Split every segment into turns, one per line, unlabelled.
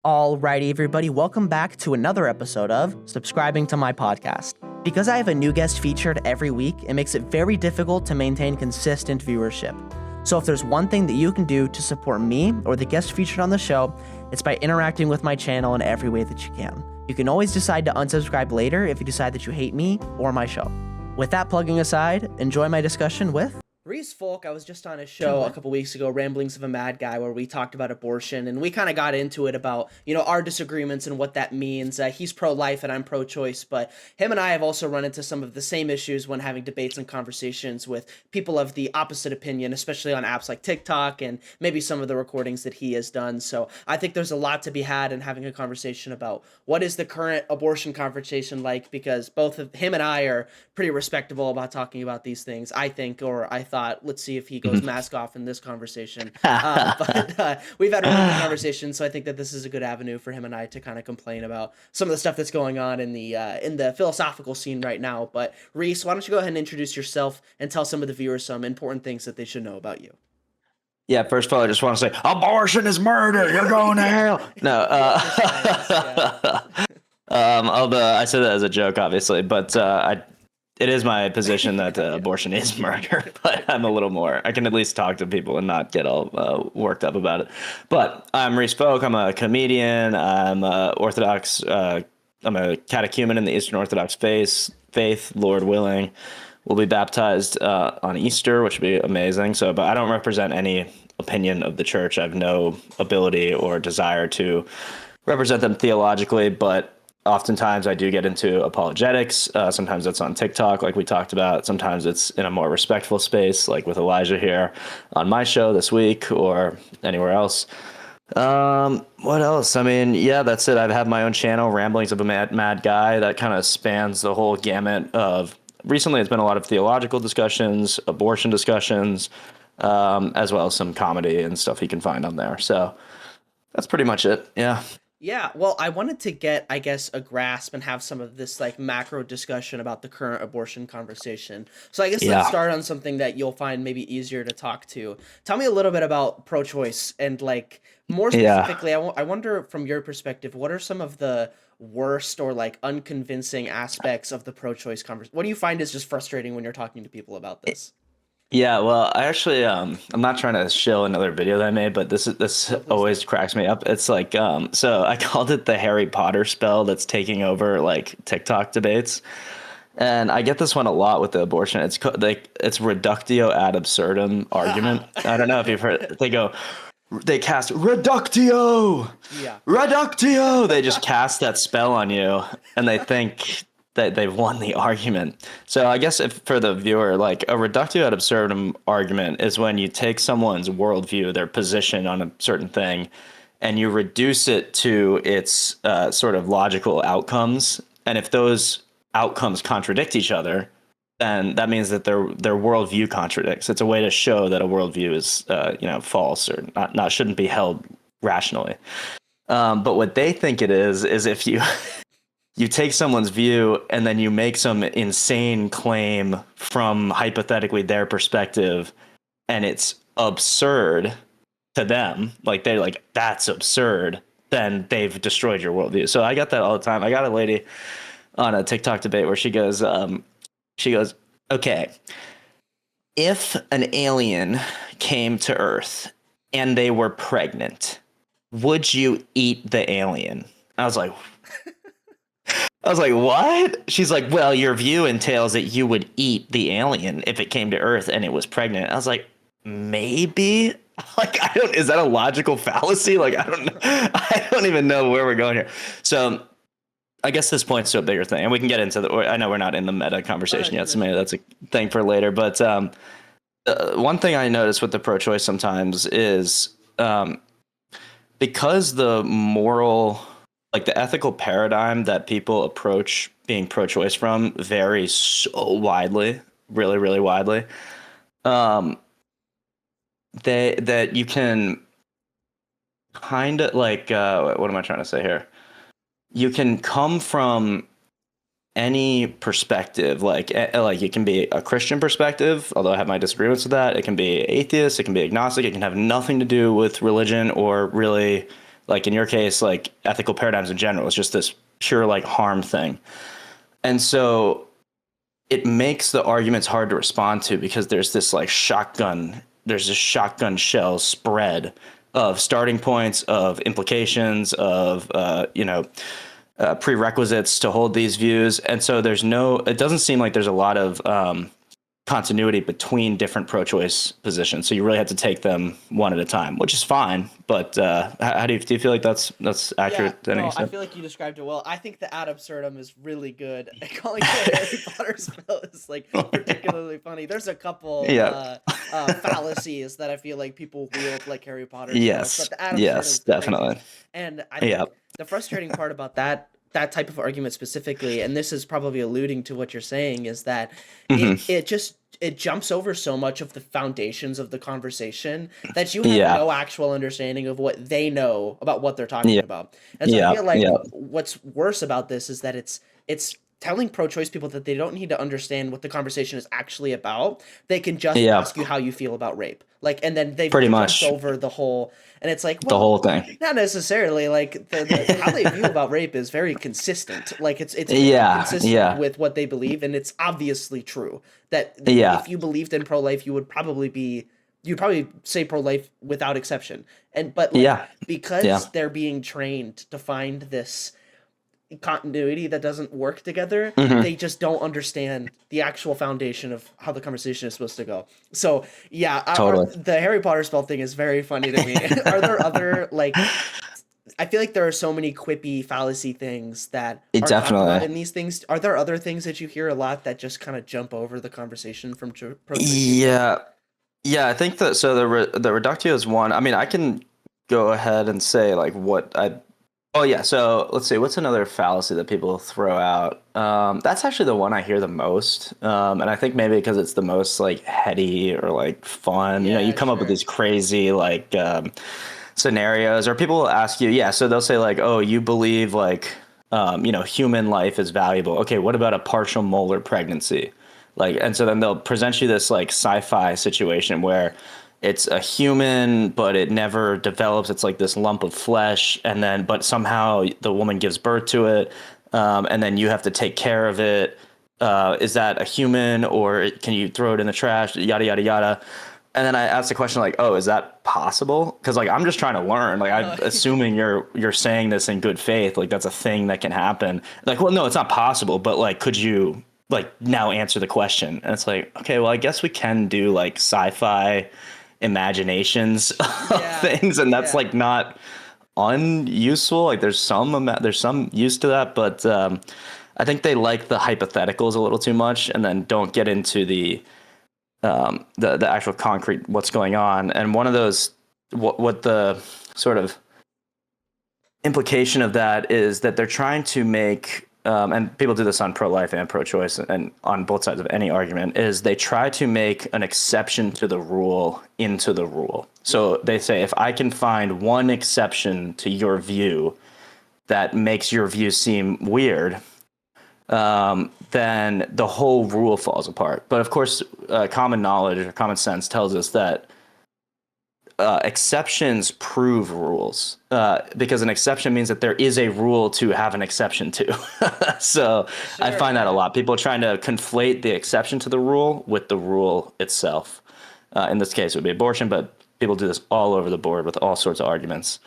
Alrighty, everybody, welcome back to another episode of Subscribing to My Podcast. Because I have a new guest featured every week, it makes it very difficult to maintain consistent viewership. So if there's one thing that you can do to support me or the guest featured on the show, it's by interacting with my channel in every way that you can. You can always decide to unsubscribe later if you decide that you hate me or my show. With that plugging aside, enjoy my discussion with Rhys Folke. I was just on a show a couple weeks ago, Ramblings of a Mad Guy, where we talked about abortion, and we kind of got into it about, our disagreements and what that means. He's pro-life and I'm pro-choice, but him and I have also run into some of the same issues when having debates and conversations with people of the opposite opinion, especially on apps like TikTok and maybe some of the recordings that he has done. So I think there's a lot to be had in having a conversation about what is the current abortion conversation like, because both of him and I are pretty respectable about talking about these things, I think, or I thought. Let's see if he goes mask off in this conversation. But we've had a really good conversation, so I think that this is a good avenue for him and I to kind of complain about some of the stuff that's going on in the philosophical scene right now. But Rhys, why don't you go ahead and introduce yourself and tell some of the viewers some important things that they should know about you?
Yeah, first of all, I just want to say, abortion is murder. You're going to hell. No, although I said that as a joke, obviously, but it is my position that abortion is murder, but I'm a little more. I can at least talk to people and not get all worked up about it. But I'm Rhys Folke. I'm a comedian. I'm Orthodox. I'm a catechumen in the Eastern Orthodox faith. Lord willing, we'll be baptized on Easter, which would be amazing. But I don't represent any opinion of the church. I have no ability or desire to represent them theologically, but oftentimes I do get into apologetics. Sometimes that's on TikTok, like we talked about. Sometimes it's in a more respectful space, like with Elijah here on my show this week or anywhere else. What else? I mean, yeah, that's it. I've had my own channel, Ramblings of a Mad Guy, that kind of spans the whole gamut of, recently it's been a lot of theological discussions, abortion discussions, as well as some comedy and stuff you can find on there. So that's pretty much it. Yeah.
Yeah, well, I wanted to get, I guess, a grasp and have some of this macro discussion about the current abortion conversation. So I guess let's start on something that you'll find maybe easier to talk to. Tell me a little bit about pro-choice and more specifically, I wonder from your perspective, what are some of the worst or unconvincing aspects of the pro-choice conversation? What do you find is just frustrating when you're talking to people about this?
Yeah, well, I actually, I'm not trying to show another video that I made, but this always cracks me up. It's so I called it the Harry Potter spell that's taking over TikTok debates. And I get this one a lot with the abortion. It's reductio ad absurdum argument. I don't know if you've heard it. They cast reductio. Yeah. Reductio. They just cast that spell on you and they think that they've won the argument. So I guess if for the viewer, a reductio ad absurdum argument is when you take someone's worldview, their position on a certain thing, and you reduce it to its sort of logical outcomes. And if those outcomes contradict each other, then that means that their worldview contradicts. It's a way to show that a worldview is false or not shouldn't be held rationally. But what they think it is if you you take someone's view and then you make some insane claim from hypothetically their perspective, and it's absurd to them, they're like, that's absurd, then they've destroyed your worldview. So I got that all the time. I got a lady on a TikTok debate where she goes, okay, if an alien came to Earth and they were pregnant, would you eat the alien? I was like, what? She's like, well, your view entails that you would eat the alien if it came to Earth and it was pregnant. I was like, maybe? Is that a logical fallacy? I don't know. I don't even know where we're going here. So I guess this points to a bigger thing, and we can get into I know we're not in the meta conversation yet, so maybe that's a thing for later. But one thing I notice with the pro-choice sometimes is because the moral, the ethical paradigm that people approach being pro-choice from varies so widely, really, really widely, that you can kind of what am I trying to say here? You can come from any perspective, it can be a Christian perspective, although I have my disagreements with that. It can be atheist, it can be agnostic, it can have nothing to do with religion or really Like in your case, like ethical paradigms in general, it's just this pure like harm thing. And so it makes the arguments hard to respond to because there's this shotgun shell spread of starting points, of implications, of prerequisites to hold these views. And so it doesn't seem like there's a lot of continuity between different pro-choice positions. So you really have to take them one at a time, which is fine. But how do you feel like that's accurate?
Yeah, no, I feel like you described it well. I think the ad absurdum is really good. Calling it Harry Potter spell is like particularly funny. There's a couple fallacies that I feel like people wield like Harry Potter spells, but the ad absurdum is
definitely.
And I think the frustrating part about that type of argument specifically, and this is probably alluding to what you're saying, is that it jumps over so much of the foundations of the conversation that you have no actual understanding of what they know about what they're talking about. And so I feel like what's worse about this is that it's telling pro-choice people that they don't need to understand what the conversation is actually about. They can just ask you how you feel about rape. Like, and then they've jumped over the whole, and it's like, well,
the whole thing.
Not necessarily. Like the how they view about rape is very consistent. Like it's consistent with what they believe, and it's obviously true that if you believed in pro-life, you'd probably say pro-life without exception. But because they're being trained to find this continuity that doesn't work together, they just don't understand the actual foundation of how the conversation is supposed to go. So the Harry Potter spell thing is very funny to me. Are there other, like, I feel like there are so many quippy fallacy things that are talked about in these things. Are there other things that you hear a lot that just kind of jump over the conversation from
I think that the reductio is one. I mean, I can go ahead and say like what I so let's see, what's another fallacy that people throw out? That's actually the one I hear the most. And I think maybe because it's the most like heady or like fun. You come up with these crazy like scenarios, or people will ask you, so they'll say like, oh, you believe like human life is valuable. Okay, what about a partial molar pregnancy? Like, and so then they'll present you this like sci-fi situation where it's a human, but it never develops. It's like this lump of flesh, but somehow the woman gives birth to it, and then you have to take care of it. Is that a human, or can you throw it in the trash? Yada yada yada. And then I asked the question like, "Oh, is that possible?" Because like I'm just trying to learn. Like I'm assuming you're saying this in good faith. Like that's a thing that can happen. Like, well, no, it's not possible. But like, could you like now answer the question? And it's like, okay, well, I guess we can do like sci-fi imaginations of things, and that's like not unuseful. Like there's some use to that, but I think they like the hypotheticals a little too much, and then don't get into the actual concrete what's going on. And one of those what the sort of implication of that is that they're trying to make and people do this on pro-life and pro-choice and on both sides of any argument, is they try to make an exception to the rule into the rule. So they say, if I can find one exception to your view that makes your view seem weird, then the whole rule falls apart. But of course, common knowledge or common sense tells us that exceptions prove rules, because an exception means that there is a rule to have an exception to. So I find that a lot. People are trying to conflate the exception to the rule with the rule itself. In this case, it would be abortion, but people do this all over the board with all sorts of arguments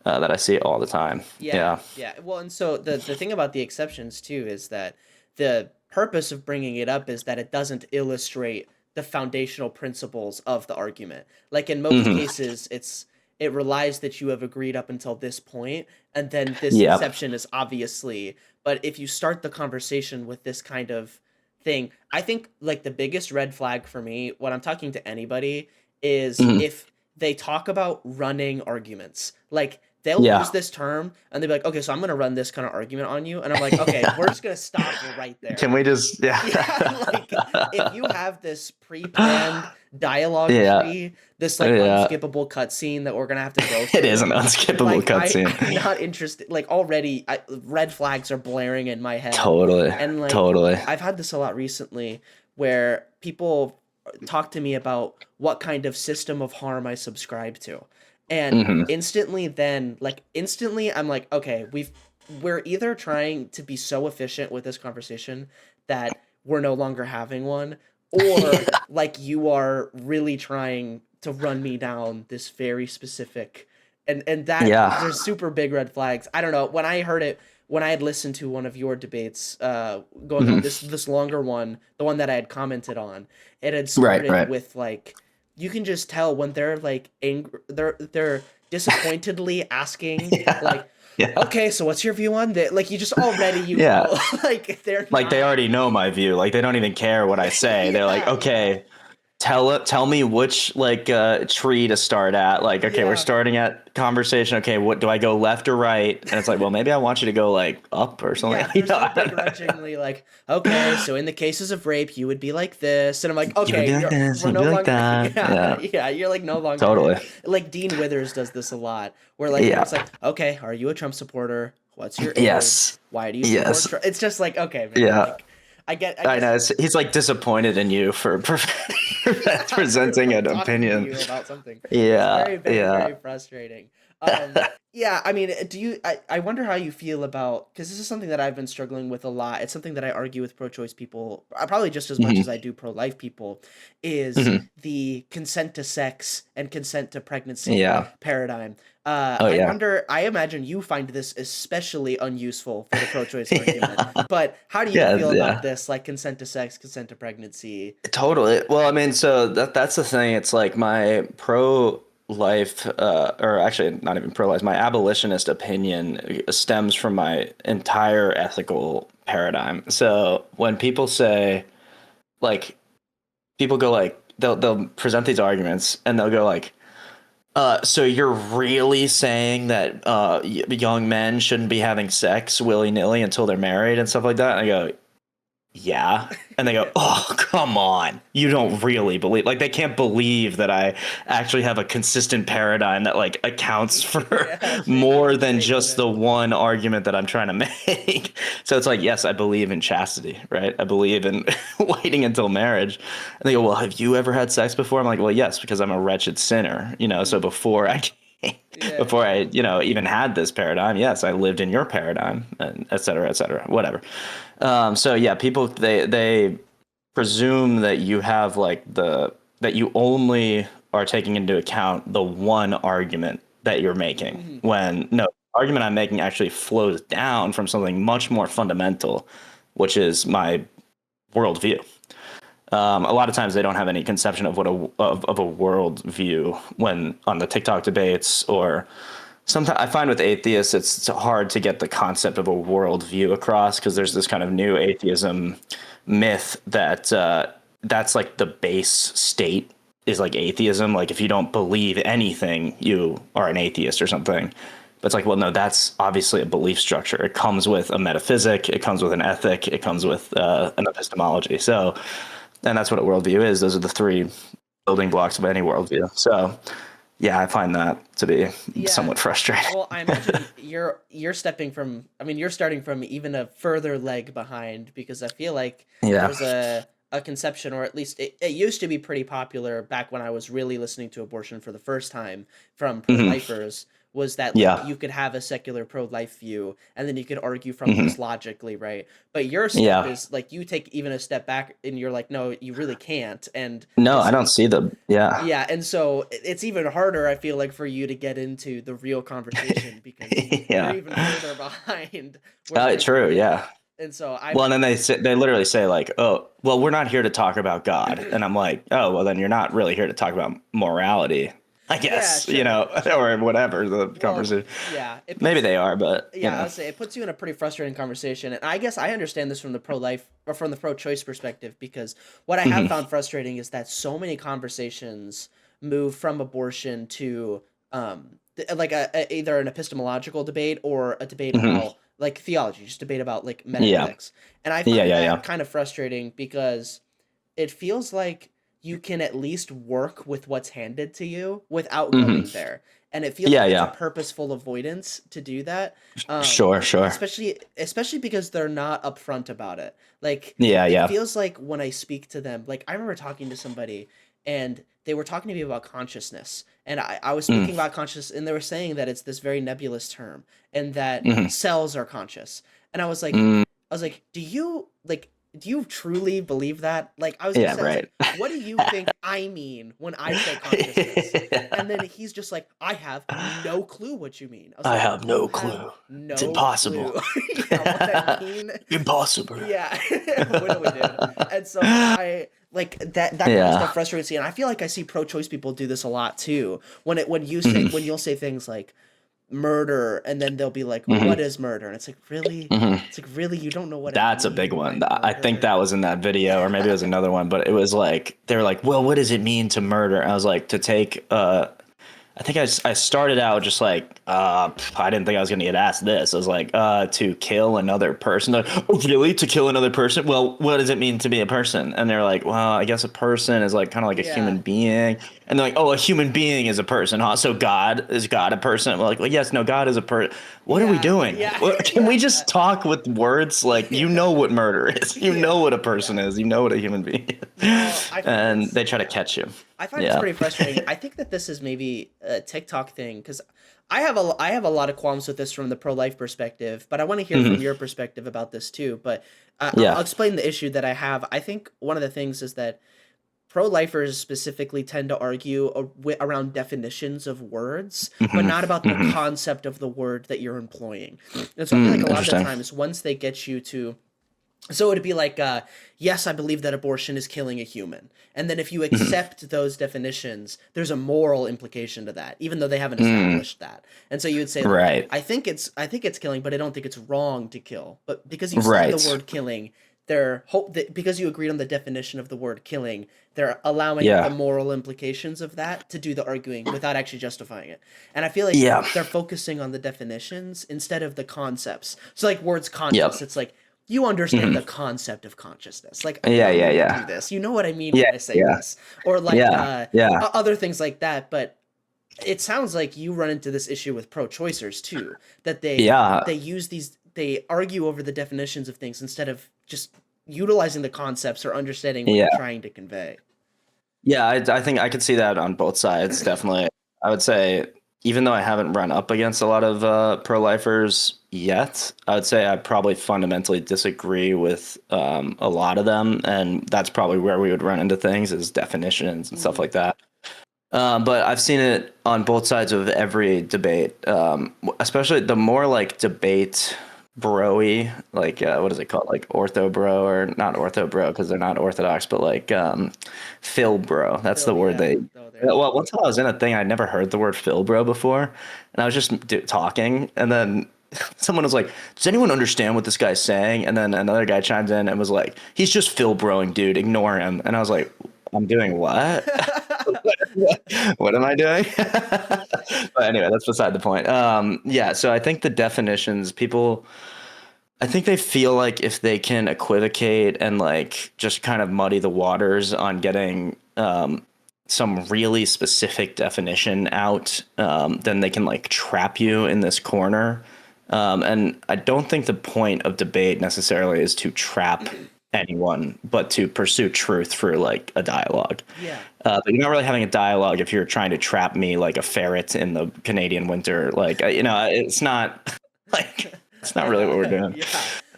that I see all the time. Yeah.
Well, and so the thing about the exceptions too is that the purpose of bringing it up is that it doesn't illustrate the foundational principles of the argument. Like in most cases, it relies that you have agreed up until this point, and then this exception is obviously. But if you start the conversation with this kind of thing, I think like the biggest red flag for me when I'm talking to anybody is if they talk about running arguments. Like they'll use this term and they'll be like, okay, so I'm going to run this kind of argument on you. And I'm like, okay, we're just going to stop right there.
Can we just,
like if you have this pre-planned dialogue tree, this like unskippable cutscene that we're going to have to go through.
It is an unskippable cutscene.
I'm not interested. Like already red flags are blaring in my head.
Totally.
And like, I've had this a lot recently where people talk to me about what kind of system of harm I subscribe to. And
Hmm.
instantly I'm like, okay, we're either trying to be so efficient with this conversation that we're no longer having one, or like you are really trying to run me down this very specific, and that
Yeah.
there's super big red flags. I don't know. When I heard it, when I had listened to one of your debates going on,
Hmm.
this longer one, the one that I had commented on, it had
Right,
started
right.
with like, you can just tell when they're like angry, they're disappointedly asking
Yeah.
like,
Yeah.
okay, so what's your view on that? Like, you just already, you
Yeah.
know, like they're
Like they
not.
already know my view. Like they don't even care what I say. They're like,
Yeah, yeah,
okay, tell me which like tree to start at. Like, okay, we're
yeah.
starting at conversation. Okay, what do I go left or right? And it's like, well, maybe I want you to go like up or something.
Yeah,
You
they're
know,
so
I don't know.
begrudgingly like, okay, so in the cases of rape, you would be like this, and I'm like,
You would be
okay,
like this,
we're
you'd
no
be like
longer,
that.
yeah,
Yeah,
yeah, you're like no longer
totally.
like Dean Withers does this a lot, where
Yeah.
it's like, okay, are you a Trump supporter? What's your age?
Yes.
Why do you support
Yes.
Trump? It's just like, okay, man,
Yeah.
like, I
I
guess
know. He's like disappointed in you for
yeah,
presenting
for
an
talking to
opinion.
you about something. It's
Yeah.
very, very,
Yeah.
very frustrating. Yeah, I mean, I wonder how you feel about, because this is something that I've been struggling with a lot. It's something that I argue with pro-choice people, probably just as much as
Hmm.
I do pro-life people, is
Hmm.
the consent to sex and consent to pregnancy
Yeah.
paradigm.
Oh
I
yeah.
wonder, I imagine you find this especially unuseful for the pro-choice argument,
Yeah.
but how do you
Yeah.
feel about
Yeah.
this, like consent to sex, consent to pregnancy?
Totally. Well, I mean, so that's the thing. It's like my pro life, or actually not even pro life, my abolitionist opinion stems from my entire ethical paradigm. So when people say, like, people go like, they'll present these arguments and they'll go like, so you're really saying that young men shouldn't be having sex willy nilly until they're married and stuff like that? And I go, yeah. And they go,
Yeah,
oh, come on. You don't really believe, like, they can't believe that I actually have a consistent paradigm that, like, accounts for
yeah,
more
shaking
than
shaking
just
it.
the one argument that I'm trying to make. So it's like, yes, I believe in chastity, right? I believe in waiting until marriage. And they go, well, have you ever had sex before? I'm like, well, yes, because I'm a wretched sinner, you know, so
Mhm.
before I
Yeah,
before
yeah.
I, you know, even had this paradigm, yes, I lived in your paradigm, and et cetera, whatever. So yeah, people they presume that you have like that you only are taking into account the one argument that you're making.
Mhm.
When no, the argument I'm making actually flows down from something much more fundamental, which is my worldview. A lot of times they don't have any conception of what of a world view when on the TikTok debates or sometimes I find with atheists it's hard to get the concept of a worldview across because there's this kind of new atheism myth that that's like the base state is like atheism. Like if you don't believe anything, you are an atheist or something. But it's like, well, no, that's obviously a belief structure. It comes with a metaphysic, it comes with an ethic, it comes
Mhm.
with an epistemology. So, and that's what a worldview is. Those are the three building blocks of any worldview. So, yeah, I find that to be
Yeah.
somewhat frustrating.
Well, I imagine you're stepping from, I mean, you're starting from even a further leg behind, because I feel like
Yeah.
there's a conception, or at least it used to be pretty popular back when I was really listening to abortion for the first time from
Hmm.
pro-lifers, was that like
Yeah.
you could have a secular pro-life view and then you could argue from
Hmm.
this logically, right? But your step
Yeah.
is like, you take even a step back and you're like, no, you really can't. And
No, I
it's
don't see the. Yeah.
yeah, and so it's even harder, I feel like, for you to get into the real conversation, because you're
Yeah.
even further behind where they
True.
believe.
Yeah.
And so I
Well, and
imagine,
then they literally say like, "Oh, well, we're not here to talk about God," and I'm like, "Oh, well, then you're not really here to talk about morality, I
yeah,
guess, you
sure,
know,
sure.
or whatever the
Well,
conversation.
yeah, it
Maybe
puts
they are, but you
yeah, I
know,
would say it puts you in a pretty frustrating conversation. And I guess I understand this from the pro life or from the pro choice perspective, because what I have
hmm
found frustrating is that so many conversations move from abortion to like either an epistemological debate or a debate
hmm
about like theology, just debate about like
yeah,
metaphysics. And I
yeah,
find
yeah,
that
yeah.
kind of frustrating, because it feels like you can at least work with what's handed to you without
hmm
going there. And it feels
Yeah,
like it's a
yeah.
purposeful avoidance to do that.
Sure, sure.
Especially because they're not upfront about it. Like,
Yeah,
it
yeah.
feels like when I speak to them, like I remember talking to somebody, and they were talking to me about consciousness, and I was speaking about consciousness, and they were saying that it's this very nebulous term, and that
Mm-hmm.
cells are conscious. And
Mm,
I was like, do you truly believe that? Like, I was
yeah,
just, I was
right.
like, what do you think I mean when I say consciousness? And then he's just like, I have no clue what you mean. I was
I
like,
have
you
no
have
clue. It's
no clue.
impossible.
Yeah, what I mean.
Impossible.
Yeah, literally, dude. And so I like that kind of
Yeah.
stuff frustrates me, and I feel like I see pro-choice people do this a lot too. When
Hmm.
you'll say things like murder, and then they'll be like,
Hmm.
"What is murder?" And it's like, really,
Hmm.
you don't know what I
That's a big
mean by
one. I think
murder.
that was in that video, or maybe it was
Yeah,
another one, but it was like they were like, "Well, what does it mean to murder?" I was like, "To take I think I started out just like I didn't think I was gonna get asked this. I was like to kill another person. Like, oh, really? To kill another person? Well, what does it mean to be a person? And they're like, well, I guess a person is like kind of like a
yeah,
human being. And they're like, oh, a human being is a person, huh? So God is God a person? We're like, well, yes, no, God is a person. What are we
yeah,
doing?
yeah,
Can we
yeah,
just talk with words? Like, you
yeah,
know what murder is. You know
yeah,
what a person
yeah.
is. You know what a human being
No,
is.
I find
And
it's
they try to
yeah.
catch you.
I find it's
Yeah.
pretty frustrating. I think that this is maybe a TikTok thing because I have a lot of qualms with this from the pro life perspective, but I want to hear from
Hmm.
your perspective about this too. But I'll
Yeah.
explain the issue that I have. I think one of the things is that pro lifers specifically tend to argue around definitions of words, but
Hmm.
not about the
Hmm.
concept of the word that you're employing. And so I feel like a lot of the
Interesting.
times, once they get you to so it'd be like, yes, I believe that abortion is killing a human. And then if you
Mhm.
accept those definitions, there's a moral implication to that, even though they haven't
Mm,
established that. And so you would say like,
right.
I think it's killing, but I don't think it's wrong to kill. But because you said the
Right.
word killing, they're hope that because you agreed on the definition of the word killing, they're allowing the
Yeah.
moral implications of that to do the arguing without actually justifying it. And I feel like
Yeah.
they're focusing on the definitions instead of the concepts. So like words conscious,
Yep.
it's like you understand
Hmm.
the concept of consciousness. Like, we
Yeah.
all
Yeah.
know you
Yeah.
do this. You know what I mean
Yeah.
when I say
Yeah.
this. Or like
Yeah. Yeah.
other things like that, but it sounds like you run into this issue with pro-choicers too, that
Yeah.
they use these they argue over the definitions of things instead of just utilizing the concepts or understanding what you're
Yeah.
trying to convey.
Yeah. I think I could see that on both sides. Definitely. I would say, even though I haven't run up against a lot of pro-lifers yet, I would say I probably fundamentally disagree with a lot of them, and that's probably where we would run into things is definitions and stuff
Hmm.
like that. But I've seen it on both sides of every debate, especially the more like debate broy, like what is it called? Like ortho bro or not ortho bro because they're not orthodox, but like Phil bro. That's
Phil,
the word
yeah.
they.
Oh, there you
Well,
go.
one time I was in a thing, I'd never heard the word Phil bro before, and I was just talking, and then someone was like, "Does anyone understand what this guy's saying?" And then another guy chimed in and was like, "He's just Phil broing, dude. Ignore him." And I was like, "I'm doing what?" What am I doing? But anyway, that's beside the point. Yeah, so I think the definitions, people, I think they feel like if they can equivocate and like just kind of muddy the waters on getting some really specific definition out, then they can like trap you in this corner. And I don't think the point of debate necessarily is to trap anyone, but to pursue truth through like a dialogue.
Yeah.
But you're not really having a dialogue if you're trying to trap me like a ferret in the Canadian winter. Like, it's not like it's not really what we're doing.
Yeah.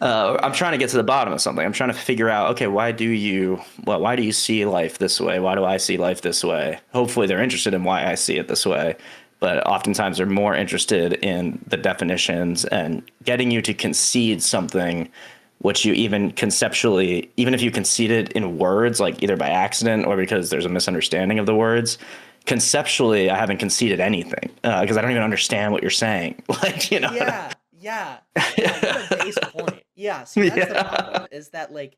I'm
Yeah.
trying to get to the bottom of something. I'm trying to figure out, okay, why do you see life this way? Why do I see life this way? Hopefully they're interested in why I see it this way. But oftentimes they're more interested in the definitions and getting you to concede something which you even conceptually, even if you concede it in words, like either by accident or because there's a misunderstanding of the words, conceptually, I haven't conceded anything because I don't even understand what you're saying. Like,
Yeah, yeah, yeah. What a base point. Yeah, see, that's the
Yeah.
problem. Is that like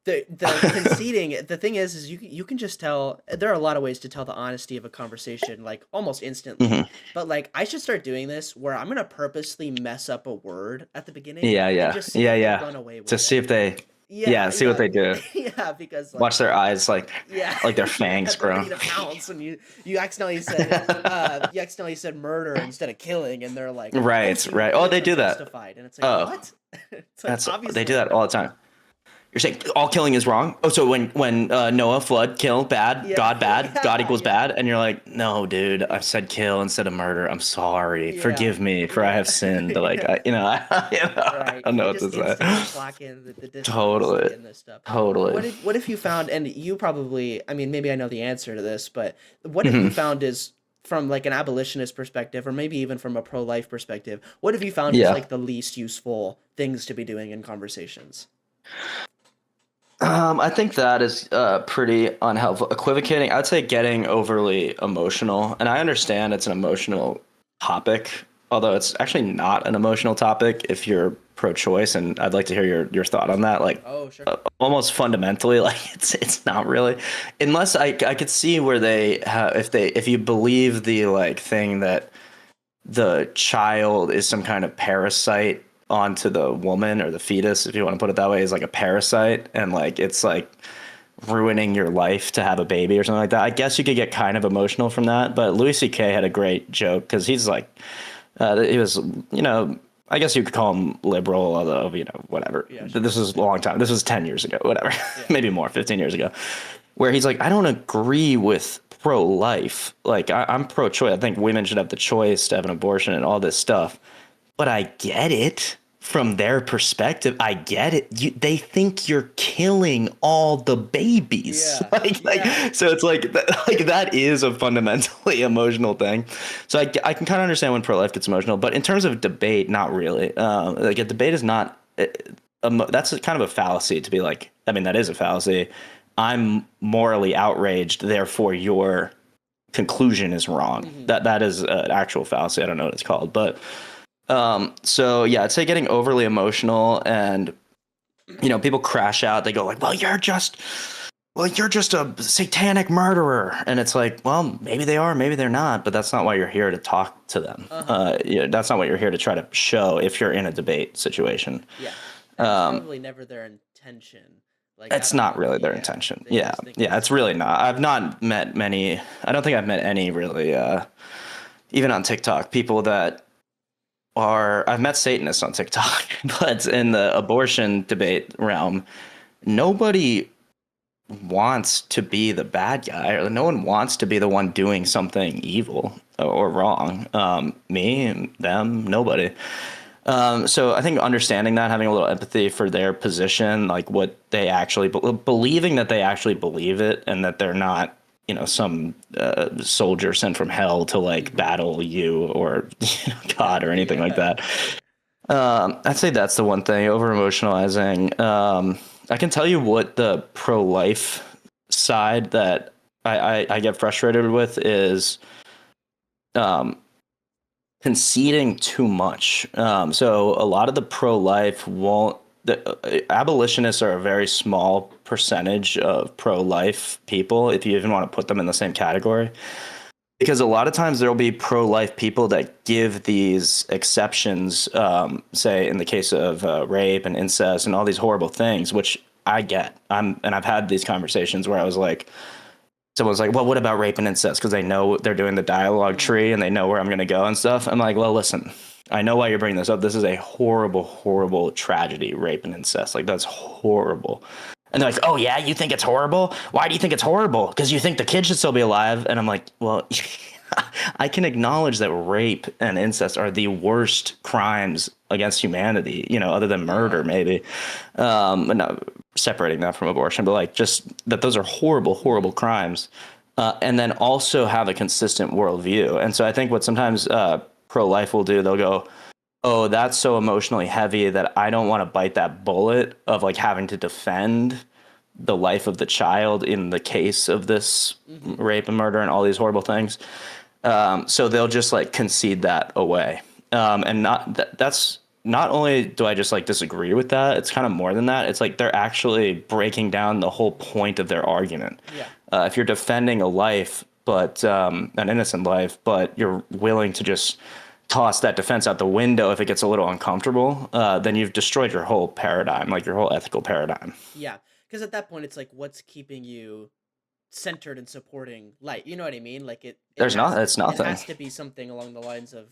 the conceding? The thing is you can just tell. There are a lot of ways to tell the honesty of a conversation, like almost instantly.
Hmm.
But like, I should start doing this where I'm gonna purposely mess up a word at the beginning
Yeah,
and
yeah,
just see
yeah,
if they
yeah.
run away
To
with
see
it.
if they, yeah,
Yeah,
see what
yeah,
they do.
yeah. Because like
Watch their eyes,
yeah,
like their
yeah,
fangs
they're
grow.
ready to pounce when you accidentally said murder instead of killing, and they're like, "Oh,
Right,
so you
right.
think
Oh,
it's
they do that.
unjustified?" And it's like,
Oh,
"What?" It's like
they do
obviously
that all the time. You're saying all killing is wrong. Oh, so when Noah flood kill bad,
Yeah,
God bad, God equals
yeah,
bad, and you're like, no, dude, I said kill instead of murder. I'm sorry.
yeah,
Forgive me for I
yeah,
have sinned. Like
yeah.
I
Right.
don't know
You
what to
just instantly
say.
clock in the dishonesty
Totally,
in this stuff.
totally.
What if you found, and you probably, I mean, maybe I know the answer to this, but what have you
Mhm.
found is from like an abolitionist perspective, or maybe even from a pro-life perspective, what have you found is
Yeah.
like the least useful things to be doing in conversations?
I think that is pretty unhelpful. Equivocating, I'd say getting overly emotional. And I understand it's an emotional topic, although it's actually not an emotional topic if you're pro-choice. And I'd like to hear your thought on that. Like,
Oh, sure.
almost fundamentally, like it's not really, unless I could see where they have if you believe the like thing that the child is some kind of parasite onto the woman or the fetus, if you want to put it that way, is like a parasite, and like it's like ruining your life to have a baby or something like that. I guess you could get kind of emotional from that, but Louis C.K. had a great joke because he's like, he was, you know, I guess you could call him liberal, although, you know, whatever.
Yeah, sure.
This was a long time. This was 10 years ago, whatever,
Yeah.
maybe more, 15 years ago, where he's like, I don't agree with pro-life. Like, I'm pro-choice. I think women should have the choice to have an abortion and all this stuff. But I get it from their perspective. I get it. They think you're killing all the babies.
Yeah. Yeah.
So it's like that is a fundamentally emotional thing. So I can kind of understand when pro-life gets emotional, but in terms of debate, not really. Like a debate is not. That's kind of a fallacy to be like. I mean, that is a fallacy. I'm morally outraged, therefore your conclusion is wrong.
Hmm.
That is an actual fallacy. I don't know what it's called, but so yeah, I'd say getting overly emotional and people crash out. They go like, well, you're just a satanic murderer. And it's like, well, maybe they are, maybe they're not, but that's not why you're here to talk to them.
Uh-huh.
That's not what you're here to try to show if you're in a debate situation.
Yeah. And it's probably never their intention. Like, I
It's
don't
not
know.
really their
Yeah.
intention.
They
Yeah.
just think
Yeah.
it's
It's really
funny.
not. I've not met many, I don't think I've met any really, even on TikTok, people that I've met Satanists on TikTok, but in the abortion debate realm, nobody wants to be the bad guy, or no one wants to be the one doing something evil or wrong. Me, them, nobody. So I think understanding that, having a little empathy for their position, like what they actually believing that they actually believe it, and that they're not, some soldier sent from hell to like
Hmm.
battle you or God or anything like
Yeah.
that. I'd say that's the one thing, over emotionalizing. I can tell you what the pro life side that I get frustrated with is um, conceding too much. So a lot of the pro life won't. The abolitionists are a very small percentage of pro life people, if you even want to put them in the same category. Because a lot of times there'll be pro-life people that give these exceptions, say in the case of rape and incest and all these horrible things, which I get. And I've had these conversations where I was like, someone's like, well, what about rape and incest? Because they know they're doing the dialogue
Hmm.
tree and they know where I'm going to go and stuff. I'm like, well, listen, I know why you're bringing this up. This is a horrible, horrible tragedy, rape and incest. Like, that's horrible. And they're like, oh, yeah, you think it's horrible? Why do you think it's horrible? Because you think the kid should still be alive. And I'm like, well, I can acknowledge that rape and incest are the worst crimes against humanity, other than murder,
Yeah.
maybe. But not separating that from abortion, but like just that those are horrible, horrible crimes. And then also have a consistent worldview. And so I think what sometimes pro-life will do, they'll go, oh, that's so emotionally heavy that I don't want to bite that bullet of like having to defend the life of the child in the case of this
Hmm.
rape and murder and all these horrible things. So they'll just like concede that away. And that's not only do I just like disagree with that, it's kind of more than that. It's like they're actually breaking down the whole point of their argument.
Yeah.
If you're defending a life, but an innocent life, but you're willing to just toss that defense out the window if it gets a little uncomfortable, then you've destroyed your whole paradigm, like your whole ethical paradigm.
Yeah. Because at that point, it's like, what's keeping you centered and supporting light? You know what I mean? Like it
There's not.
has
It's
it
nothing.
has to be something along the lines of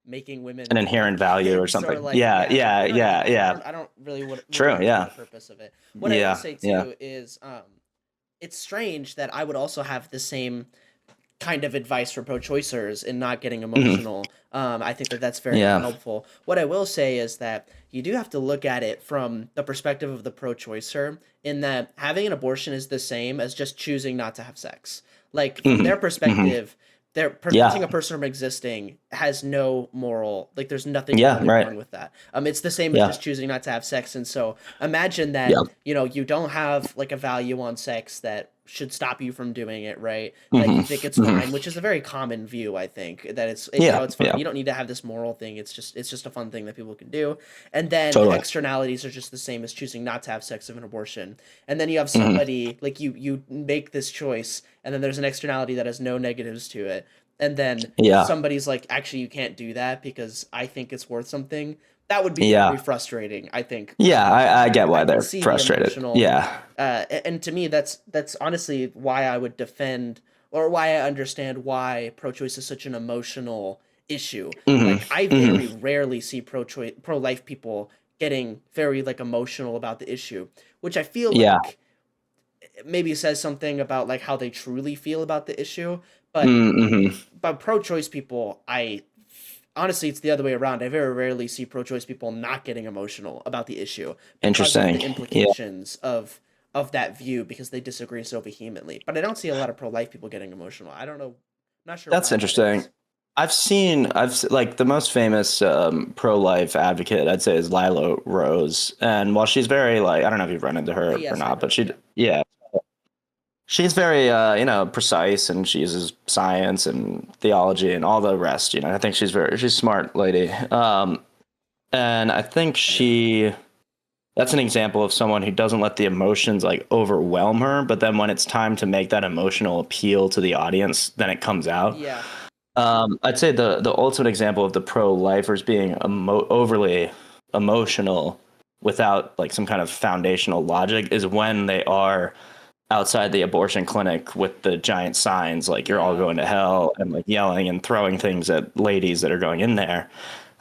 making women
an inherent value or
kids or
something.
like
Yeah,
like
yeah,
you know what I
yeah,
mean.
yeah.
I don't really would
True.
understand
Yeah,
the purpose of it. What I will
yeah,
say
yeah.
too is it's strange that I would also have the same kind of advice for pro-choicers in not getting
Mhm.
emotional. I think that that's very
Yeah.
helpful. What I will say is that you do have to look at it from the perspective of the pro-choicer, in that having an abortion is the same as just choosing not to have sex. Like from
Hmm.
their
Hmm.
perspective, they're preventing
Yeah.
a person from existing has no moral, like there's nothing
Yeah.
morally
Right.
wrong with that. It's the same as
Yeah.
just choosing not to have sex. And so imagine that,
Yeah.
you don't have like a value on sex that should stop you from doing it, right? Like
Hmm.
you think it's
Hmm.
fine, which is a very common view, I think, that
Yeah.
it's fine.
Yeah.
You don't need to have this moral thing. It's just a fun thing that people can do. And then the
Totally.
externalities are just the same as choosing not to have sex of an abortion. And then you have
Hmm.
somebody like you make this choice, and then there's an externality that has no negatives to it. And then
Yeah.
somebody's like, actually, you can't do that because I think it's worth something. That would be
Yeah.
very frustrating, I think, for
Yeah.
some
I
people.
get
I
why
can
they're
see the
frustrated.
emotional,
Yeah.
and to me, that's honestly why I would defend, or why I understand why pro-choice is such an emotional issue.
Hmm.
Like I
Hmm.
very rarely see pro-life people getting very like emotional about the issue, which I feel
Yeah.
like maybe says something about like how they truly feel about the issue. But
Hmm.
pro-choice people, I honestly, it's the other way around. I very rarely see pro-choice people not getting emotional about the issue because of
Interesting.
the
Yeah.
implications of that view, because they disagree so vehemently. But I don't see a lot of pro-life people getting emotional. I don't know. I'm not sure
That's
why that
interesting.
is.
Like the most famous pro-life advocate I'd say is Lila Rose, and while she's very like I don't know if you've run into her or
Yes, I
not, but
know.
she
Yeah.
yeah she's very precise, and she uses science and theology and all the rest. I think she's a smart lady, and I think that's an example of someone who doesn't let the emotions like overwhelm her, but then when it's time to make that emotional appeal to the audience, then it comes out.
Yeah.
I'd say the ultimate example of the pro-lifers being overly emotional without like some kind of foundational logic is when they are outside the abortion clinic with the giant signs like "You're all
Yeah.
going to hell" and like yelling and throwing things at ladies that are going in there.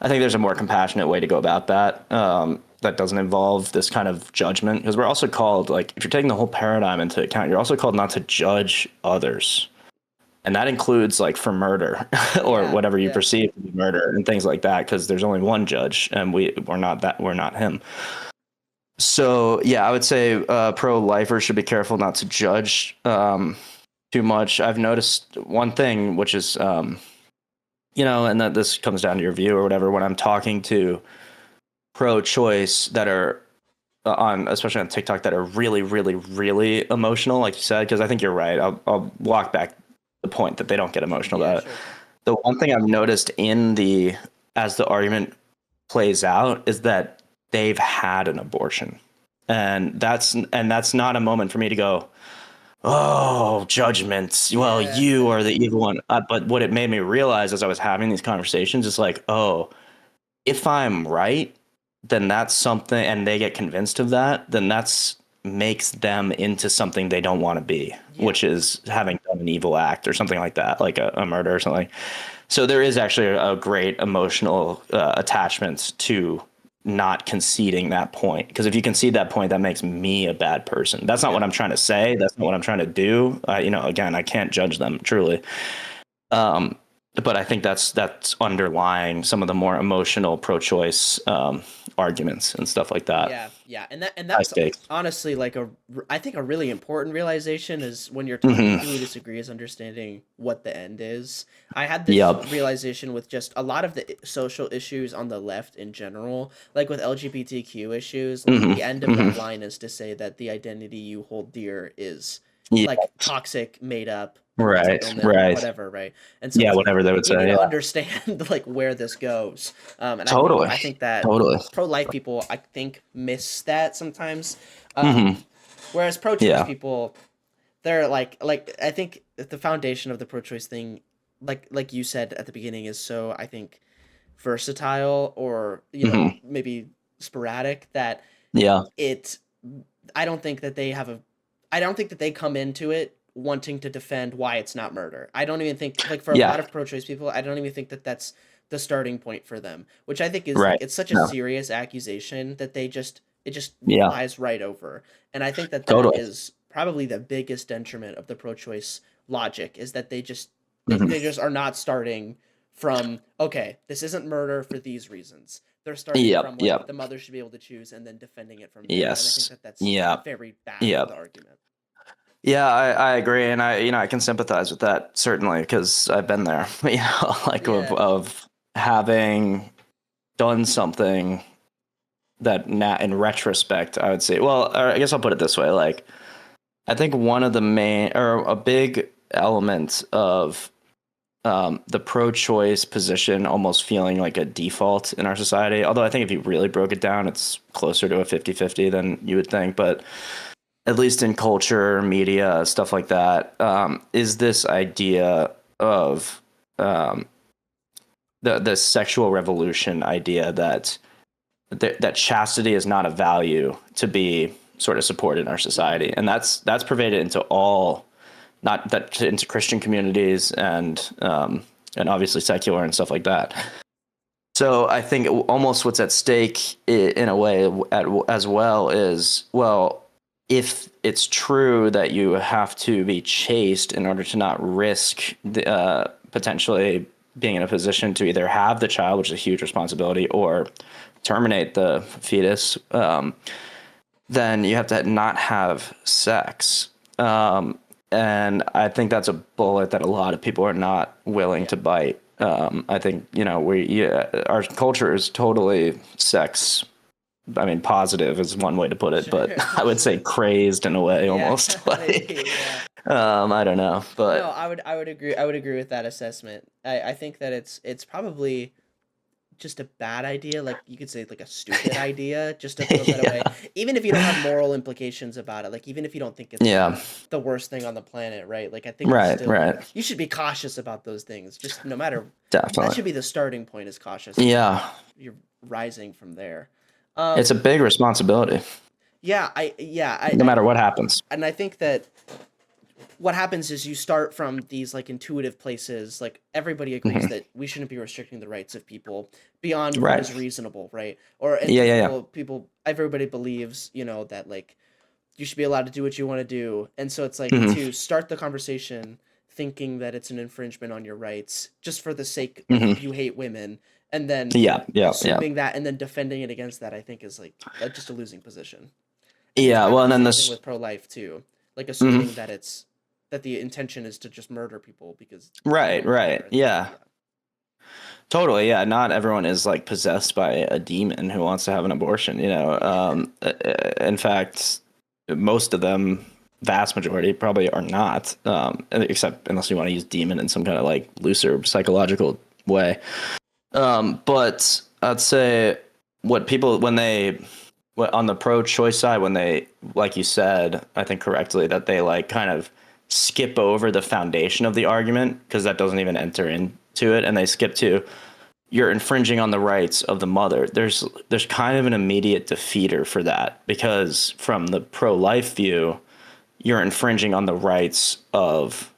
I think there's a more compassionate way to go about that. That doesn't involve this kind of judgment, because we're also called, like, if you're taking the whole paradigm into account, you're also called not to judge others, and that includes like for murder or
Yeah.
whatever you
Yeah.
perceive to be murder and things like that, because there's only one judge, and we're not him. So yeah, I would say pro-lifers should be careful not to judge too much. I've noticed one thing, which is and that this comes down to your view or whatever. When I'm talking to pro-choice that are especially on TikTok, that are really, really, really emotional, like you said, because I think you're right. I'll walk back the point that they don't get emotional
Yeah.
about it.
Sure.
The one thing I've noticed as the argument plays out is that they've had an abortion, and that's not a moment for me to go, oh, judgments. Well,
Yeah.
you are the evil one. But what it made me realize as I was having these conversations is like, oh, if I'm right, then that's something, and they get convinced of that, then that's makes them into something they don't want to be,
Yeah.
which is having done an evil act or something like that, like a murder or something. So there is actually a great emotional attachment to not conceding that point. Because if you concede that point, that makes me a bad person. That's not
Yeah.
what I'm trying to say. That's not what I'm trying to do. Again, I can't judge them truly. But I think that's underlying some of the more emotional pro-choice arguments and stuff like that.
Yeah, yeah, and
High
that's
stakes.
honestly like I think a really important realization is when you're talking to
Hmm.
people who disagree, is understanding what the end is. I had this
Yep.
realization with just a lot of the social issues on the left in general, like with LGBTQ issues. Like
Hmm.
the end of
Hmm.
that line is to say that the identity you hold dear is
Yeah.
like toxic, made up, a mental
Right.
illness,
Right.
whatever, right? And so
Yeah.
it's like
Whatever they would
you need
say.
to
Yeah.
understand like where this goes. And
Totally.
I think that
Totally.
pro-life people, I think, miss that sometimes.
Hmm.
Whereas pro-choice
Yeah.
people, they're like I think the foundation of the pro-choice thing, like you said at the beginning, is so, I think, versatile, or
Hmm.
maybe sporadic, that
Yeah.
it I don't think that they have a I don't think that they come into it wanting to defend why it's not murder. I don't even think, like, for a
Yeah.
lot of pro-choice people, I don't even think that that's the starting point for them, which I think is like
Right.
it's such a
No.
serious accusation that it just
Yeah.
flies right over. And I think that that
Totally.
is probably the biggest detriment of the pro-choice logic is that
Hmm.
they just are not starting from okay, this isn't murder for these reasons. They're starting
Yep.
from like
Yep.
the mother should be able to choose and then defending it from there. And I think
Yes.
that that's
Yep.
very bad for the
Yep.
argument.
Yeah, I agree, and I can sympathize with that certainly because I've been there, like
Yeah.
of having done something that in retrospect I would say, well, or I guess I'll put it this way, like I think one of the main or a big element of the pro-choice position almost feeling like a default in our society, although I think if you really broke it down, it's closer to a 50-50 than you would think, but at least in culture, media, stuff like that, is this idea of the sexual revolution idea that chastity is not a value to be sort of supported in our society, and that's pervaded into all, not that into Christian communities and obviously secular and stuff like that. So I think almost what's at stake in a way as well is, well, if it's true that you have to be chaste in order to not risk potentially being in a position to either have the child, which is a huge responsibility, or terminate the fetus, then you have to not have sex. And I think that's a bullet that a lot of people are not willing to bite. I think, our culture is totally sex. I mean, positive is one way to put it, but
Sure,
I would say
sure.
crazed in a way,
Yeah,
almost like,
maybe, yeah.
I don't know,
No,
but
I would agree. I would agree with that assessment. I think that it's probably just a bad idea. Like you could say like a stupid idea, just to throw that away.
yeah,
Even if you don't have moral implications about it, like even if you don't think it's like
yeah,
the worst thing on the planet, right? Like I think it's
right,
still
right,
you should be cautious about those things. Just no matter that
definitely.
should be the starting point is cautious, and then
Yeah,
you're rising from there.
it's a
Um,
big responsibility,
yeah,
no matter what happens.
and I think that what happens is you start from these like intuitive places, like everybody agrees
Hmm.
that we shouldn't be restricting the rights of people beyond what
Right.
is reasonable, right? Or and
Yeah, yeah, yeah.
everybody believes, that like you should be allowed to do what you want to do. And so it's like
Hmm.
to start the conversation thinking that it's an infringement on your rights just for the sake of
Hmm.
you hate women, and then
Yeah, yeah, yeah.
assuming that and then defending it against that, I think is like just a losing position. And it's
Yeah,
kind
well,
of
and
the
then
same thing
this.
with pro-life too. Like
Mhm.
assuming that it's that the intention is to just murder people because you
Right,
don't care.
right.
And
Yeah,
yeah,
totally. Yeah, not everyone is like possessed by a demon who wants to have an abortion,
yeah,
In fact, most of them, vast majority, probably are not, except unless you want to use demon in some kind of like looser psychological way. But I'd say what people, on the pro-choice side, when they, like you said, I think correctly, that they like kind of skip over the foundation of the argument because that doesn't even enter into it, and they skip to you're infringing on the rights of the mother. There's kind of an immediate defeater for that because from the pro-life view, you're infringing on the rights of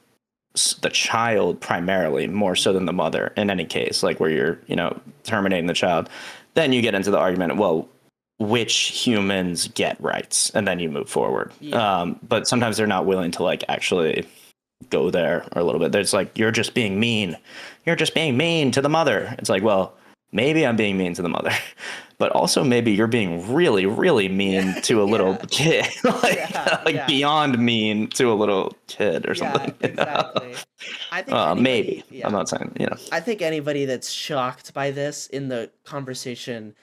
the child primarily more so than the mother in any case, like where you're terminating the child. Then you get into the argument, well, which humans get rights, and then you move forward.
yeah,
But sometimes they're not willing to like actually go there or a little bit. There's like, you're just being mean. You're just being mean to the mother. It's like, well, maybe I'm being mean to the mother, but also maybe you're being really, really mean
yeah,
to a little
yeah,
kid,
yeah,
like
yeah,
beyond mean to a little kid or
yeah,
something.
exactly. I think
Maybe.
anybody,
I'm
yeah,
not saying.
I think anybody that's shocked by this in the conversation,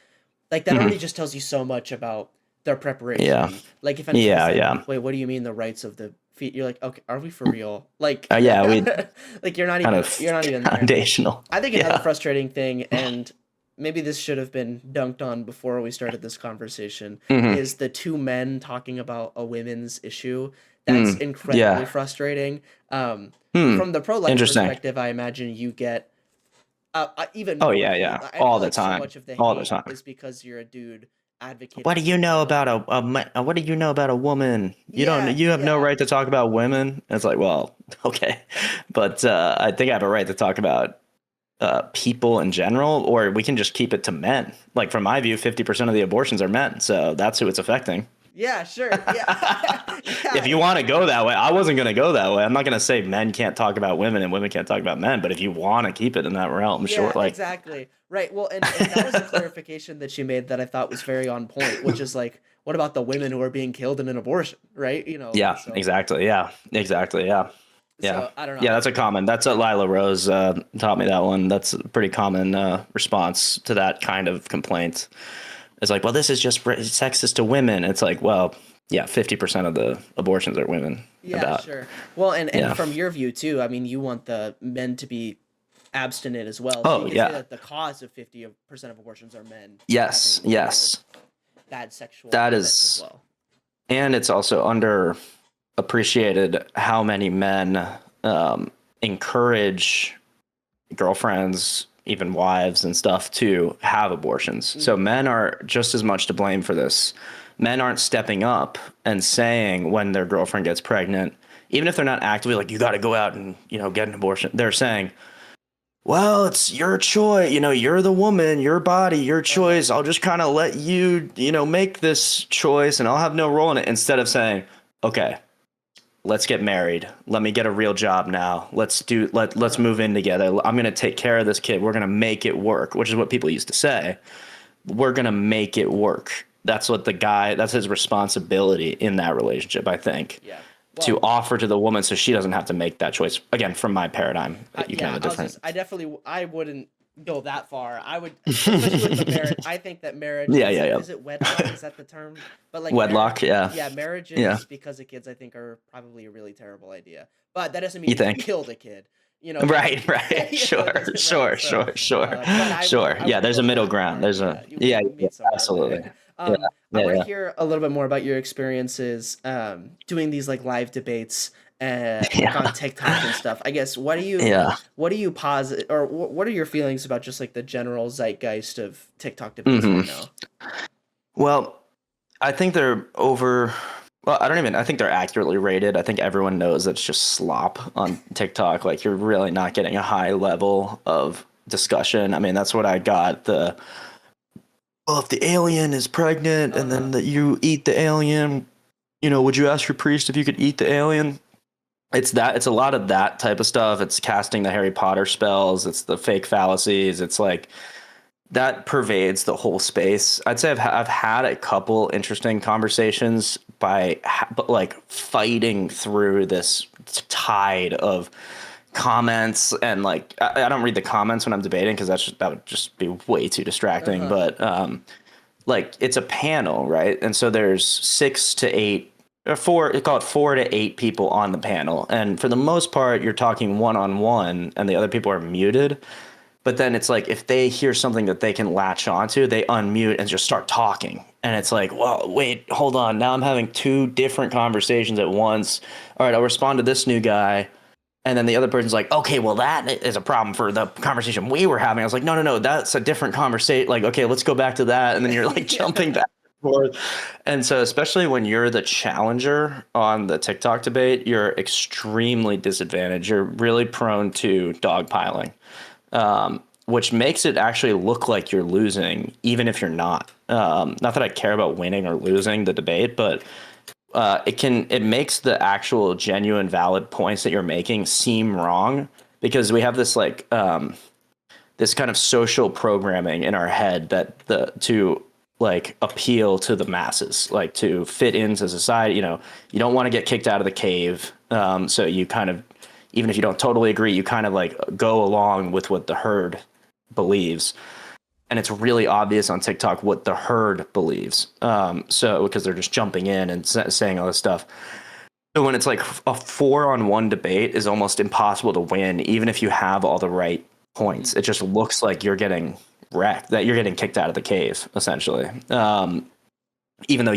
like that already
Mhm.
just tells you so much about their
Yeah.
preparation. Like if anybody's
Yeah.
like,
Yeah.
"Wait, what do you mean the rights of the feet?" You're like, "Okay, are we for real?" Like,
Yeah. We
like
kind of
you're not even there.
foundational.
I think another
Yeah.
frustrating thing, and maybe this should have been dunked on before we started this conversation,
Hmm.
is the two men talking about a women's issue. That's
Mm.
incredibly
Yeah.
frustrating.
Hmm.
From the pro-life
Interesting.
perspective, I imagine you get even
Oh
more
yeah.
hate.
Yeah.
I
All
feel
the
like so
time.
much of the
All the
hate
time.
is because you're a dude
What
advocating
do
for
you know
female
about
rights.
what do you know about a woman? You don't.
Yeah,
You have no
yeah,
right to talk about women. It's like, well, okay, but I think I have a right to talk about people in general, or we can just keep it to men. Like from my view, 50% of the abortions are men, so that's who it's affecting.
Yeah, sure. Yeah.
If you want to go that way, I wasn't going to go that way. I'm not going to say men can't talk about women and women can't talk about men, but if you want to keep it in that realm, sure.
Yeah,
Like,
exactly. Right. Well, and that was a clarification that she made that I thought was very on point, which is like, what about the women who are being killed in an abortion, right?
yeah,
So
exactly. Yeah, exactly. Yeah. Yeah.
I don't know.
Yeah, that's a Lila Rose taught me that one. That's a pretty common response to that kind of complaint. It's like, well, this is just sexist to women. It's like, well, yeah, 50% of the abortions are women.
Yeah, sure. Well, and from your view too, I mean, you want the men to be abstinent as well. So
Oh,
you can
yeah.
say that the cause of 50% of abortions are men.
Yes,
having,
yes.
Bad sexual
That
habits
is,
as well.
and it's also underappreciated how many men encourage girlfriends, even wives and stuff, to have abortions. Mm-hmm. So men are just as much to blame for this. Men aren't stepping up and saying when their girlfriend gets pregnant, even if they're not actively like, you got to go out and, get an abortion. They're saying, well, it's your choice. You're the woman, your body, your choice. I'll just kind of let you, make this choice and I'll have no role in it. Instead of saying, okay, let's get married. Let me get a real job now. Let's move in together. I'm going to take care of this kid. We're going to make it work, which is what people used to say. We're going to make it work. That's what that's his responsibility in that relationship, I think.
Yeah.
Well, to offer to the woman so she doesn't have to make that choice. Again, from my paradigm, you can have a different.
I wouldn't go that far. I would, especially with the marriage. I think that marriage.
Yeah.
Is it wedlock? Is that the term? But like
wedlock,
marriage, yeah. Marriages because of kids, I think, are probably a really terrible idea. But that doesn't mean you killed a kid.
Right. Sure. Yeah, there's a middle ground. There's absolutely.
I want to hear a little bit more about your experiences doing these like live debates on TikTok and stuff. I guess what do you posit, or what are your feelings about just like the general zeitgeist of TikTok debates right now?
Well, I think they're I think they're accurately rated. I think everyone knows it's just slop on TikTok. Like, you're really not getting a high level of discussion. I mean, that's what I got. Well, if the alien is pregnant and then that you eat the alien, would you ask your priest if you could eat the alien? It's a lot of that type of stuff. It's casting the Harry Potter spells. It's the fake fallacies. It's like that pervades the whole space. I'd say I've had a couple interesting conversations but like fighting through this tide of comments, and like I don't read the comments when I'm debating because that would just be way too distracting. But like, it's a panel, right? And so there's 6 to 8 or 4 to 8 people on the panel, and for the most part you're talking one-on-one and the other people are muted. But then it's like, if they hear something that they can latch onto, they unmute and just start talking. And it's like, well, wait, hold on. Now I'm having 2 different conversations at once. All right, I'll respond to this new guy. And then the other person's like, okay, well, that is a problem for the conversation we were having. I was like, no, that's a different conversation. Like, okay, let's go back to that. And then you're like jumping back and forth. And so especially when you're the challenger on the TikTok debate, you're extremely disadvantaged. You're really prone to dogpiling. Which makes it actually look like you're losing, even if you're not. Not that I care about winning or losing the debate, but it makes the actual genuine valid points that you're making seem wrong, because we have this like this kind of social programming in our head that to like appeal to the masses, like to fit into society. You don't want to get kicked out of the cave, so you kind of, even if you don't totally agree, you kind of like go along with what the herd believes. And it's really obvious on TikTok what the herd believes. So because they're just jumping in and saying all this stuff. So when it's like a 4-on-1 debate is almost impossible to win, even if you have all the right points. It just looks like you're getting wrecked, that you're getting kicked out of the cave, essentially. Even though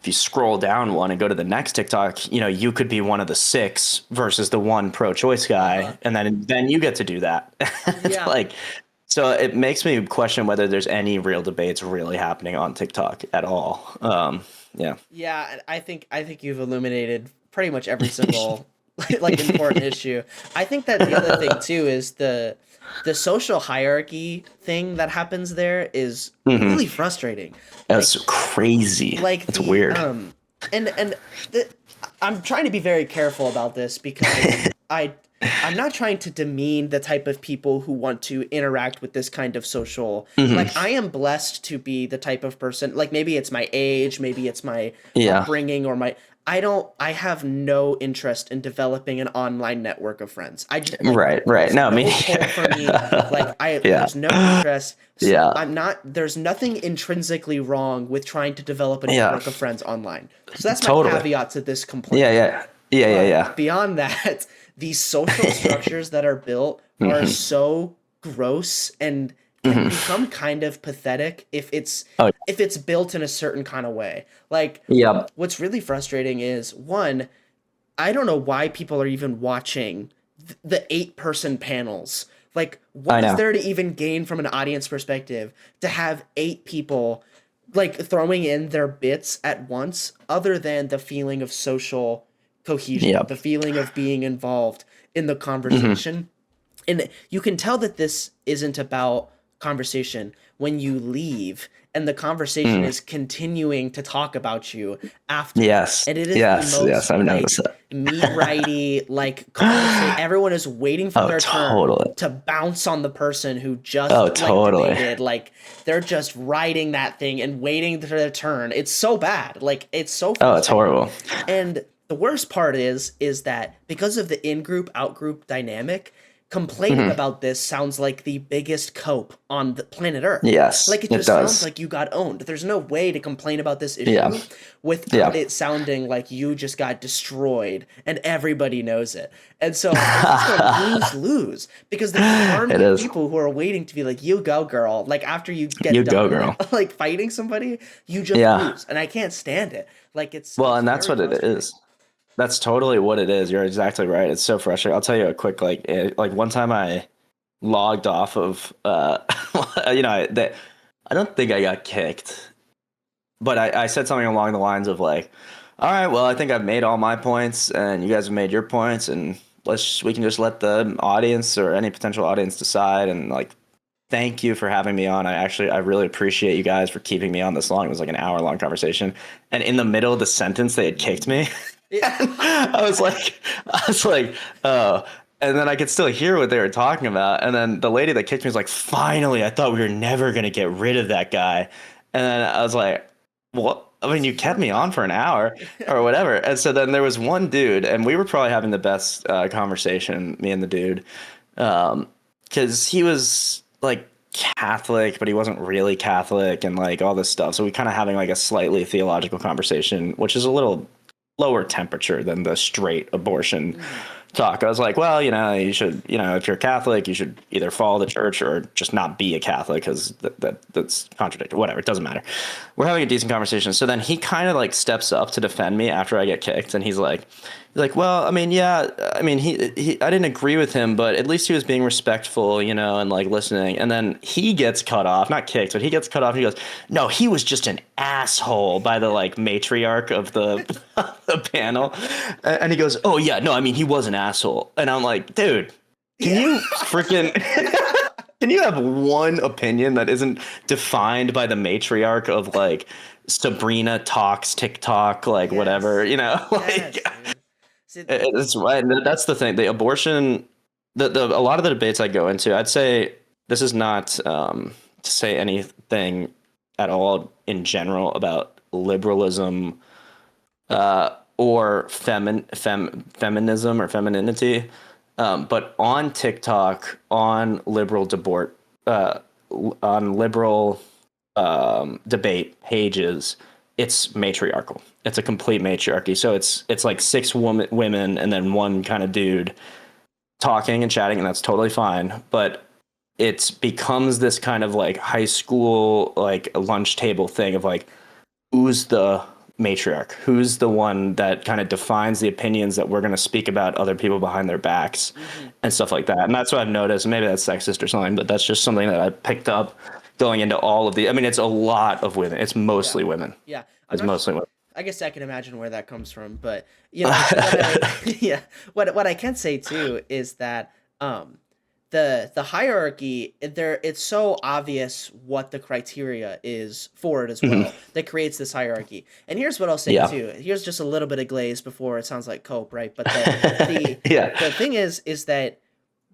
if you scroll down one and go to the next TikTok, you could be one of the 6 versus the one pro-choice guy, and then you get to do that. It's so it makes me question whether there's any real debates really happening on TikTok at all. Yeah,
I think you've illuminated pretty much every single like important issue. I think that the other thing too is the social hierarchy thing that happens there is
Hmm.
really frustrating. Like
That's crazy.
like
That's
the
weird.
and the, I'm trying to be very careful about this because I'm not trying to demean the type of people who want to interact with this kind of social. Like
Hmm.
I am blessed to be the type of person. Like maybe it's my age, maybe it's my
Yeah.
upbringing or my. I have no interest in developing an online network of friends. I just like
Right. Right.
there's
No,
no
me.
pull for me. Like
Yeah.
there's no interest.
Yeah.
I'm not. There's nothing intrinsically wrong with trying to develop a
Yeah.
network of friends online. So that's my
Totally.
caveat to this
Yeah.
complaint.
Yeah. Yeah. Yeah.
But
Yeah.
beyond that, these social structures that are built are
Hmm.
so gross and can
Hmm.
become kind of pathetic
Oh,
if it's built in a certain kind of way. Like
yeah.
what's really frustrating is one, I don't know why people are even watching the 8-person panels. Like,
I
what is
know.
there to even gain from an audience perspective to have 8 people like throwing in their bits at once, other than the feeling of social cohesion,
Yep.
the feeling of being involved in the
Hmm.
conversation? And you can tell that this isn't about conversation when you leave and the conversation
Mm.
is continuing to talk about you after.
Yes.
And it is the
Yes. Yes.
most
I've noticed
like meat
that.
righty like conversation. Everyone is waiting for
Oh,
their turn
totally.
to bounce on the person who
Oh,
just like
totally.
debated. Like they're just riding that thing and waiting for their turn. It's so bad. Like it's so
Oh, it's
frustrating.
horrible.
And the worst part is that because of the in-group out-group dynamic, complaining
Hmm.
about this sounds like the biggest cope on the planet Earth.
Yes,
Like it
it
just sounds
does.
like you got owned. There's no way to complain about this
Yeah.
issue without
Yeah.
it sounding like you just got destroyed and everybody knows it. And so it's just a lose-lose because there's an
It
army of
is.
people who are waiting to be like, you go, girl. Like after you
You
get
go,
done
girl.
like fighting somebody, you just
Yeah.
lose. And I can't stand it. Like
Well,
it's
and that's
very
what it
frustrating.
is. That's totally what it is. You're exactly right. It's so frustrating. I'll tell you a quick like one time I logged off of that I don't think I got kicked, but I said something along the lines of like, all right, well, I think I've made all my points and you guys have made your points and we can just let the audience or any potential audience decide and like thank you for having me on. I really appreciate you guys for keeping me on this long. It was like an hour long conversation. And in the middle of the sentence they had kicked me.
Yeah.
I was like, oh. And then I could still hear what they were talking about. And then the lady that kicked me was like, finally, I thought we were never gonna get rid of that guy. And then I was like, what? I mean, you kept me on for an hour or whatever. And so then there was one dude, and we were probably having the best conversation, me and the dude, because he was like Catholic, but he wasn't really Catholic, and like all this stuff. So we kind of having like a slightly theological conversation, which is a little lower temperature than the straight abortion
Mhm.
talk. I was like, well, you should, if you're Catholic, you should either follow the church or just not be a Catholic because that's contradictory. Whatever, it doesn't matter. We're having a decent conversation. So then he kind of like steps up to defend me after I get kicked, and he's like, well, I mean, yeah, I mean, I didn't agree with him, but at least he was being respectful, and like listening. And then he gets cut off, not kicked, but he gets cut off. And he goes, no, he was just an asshole by the like matriarch of the the panel, and he goes, oh yeah, no, I mean, he was an asshole. And I'm like, dude, can
Yeah.
you freaking can you have one opinion that isn't defined by the matriarch of like Sabrina talks TikTok, like whatever,
Yes. Yes,
like
dude. See,
it's right. That's the thing. The abortion, the a lot of the debates I go into, I'd say this is not to say anything at all in general about liberalism or feminism or femininity. But on TikTok, on uh, on liberal debate pages, it's matriarchal. It's a complete matriarchy. So it's like six women and then one kind of dude talking and chatting, and that's totally fine. But it becomes this kind of like high school like lunch table thing of like, who's the matriarch, who's the one that kind of defines the opinions that we're going to speak about other people behind their backs
mhm.
and stuff like that. And that's what I've noticed. Maybe that's sexist or something, but that's just something that I picked up going into all of the, I mean, it's a lot of women. It's
Yeah.
mostly women.
Yeah.
It's mostly women.
I guess I can imagine where that comes from, but you know, yeah, what I can say too is that the hierarchy there, it's so obvious what the criteria is for it as
Mhm.
well that creates this hierarchy. And here's what I'll say
Yeah.
too. Here's just a little bit of glaze before it sounds like cope, right? But the
Yeah.
the thing is that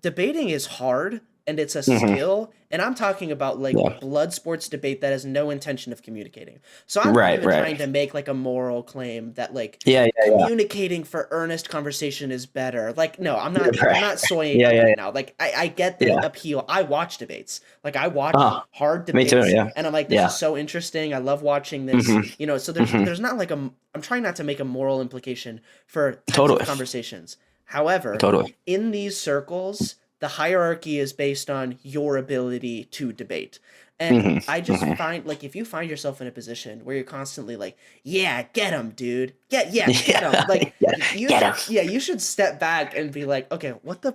debating is hard and it's a
Hmm.
skill, and I'm talking about like
Yeah.
blood sports debate that has no intention of communicating. So I'm not
Right.
even
Right.
trying to make like a moral claim that like
Yeah. Yeah. Yeah.
communicating for earnest conversation is better. Like no, I'm
Right.
not soying
Yeah.
it
Yeah.
right now. Like I get the
Yeah.
appeal. I watch debates. Like I watch
Oh,
hard
me too.
debates
Yeah.
and I'm like, this is
Yeah.
so interesting. I love watching this.
Hmm.
You know, so
Hmm.
there's not like I'm trying not to make a moral implication for types of
Totally.
conversations. However,
Totally.
in these circles, the hierarchy is based on your ability to debate. And
Hmm.
I just
Hmm.
find like if you find yourself in a position where you're constantly like, yeah, get him, dude. Get him.
Yeah.
Like
Yeah.
you
Get him.
yeah, you should step back and be like, okay, what the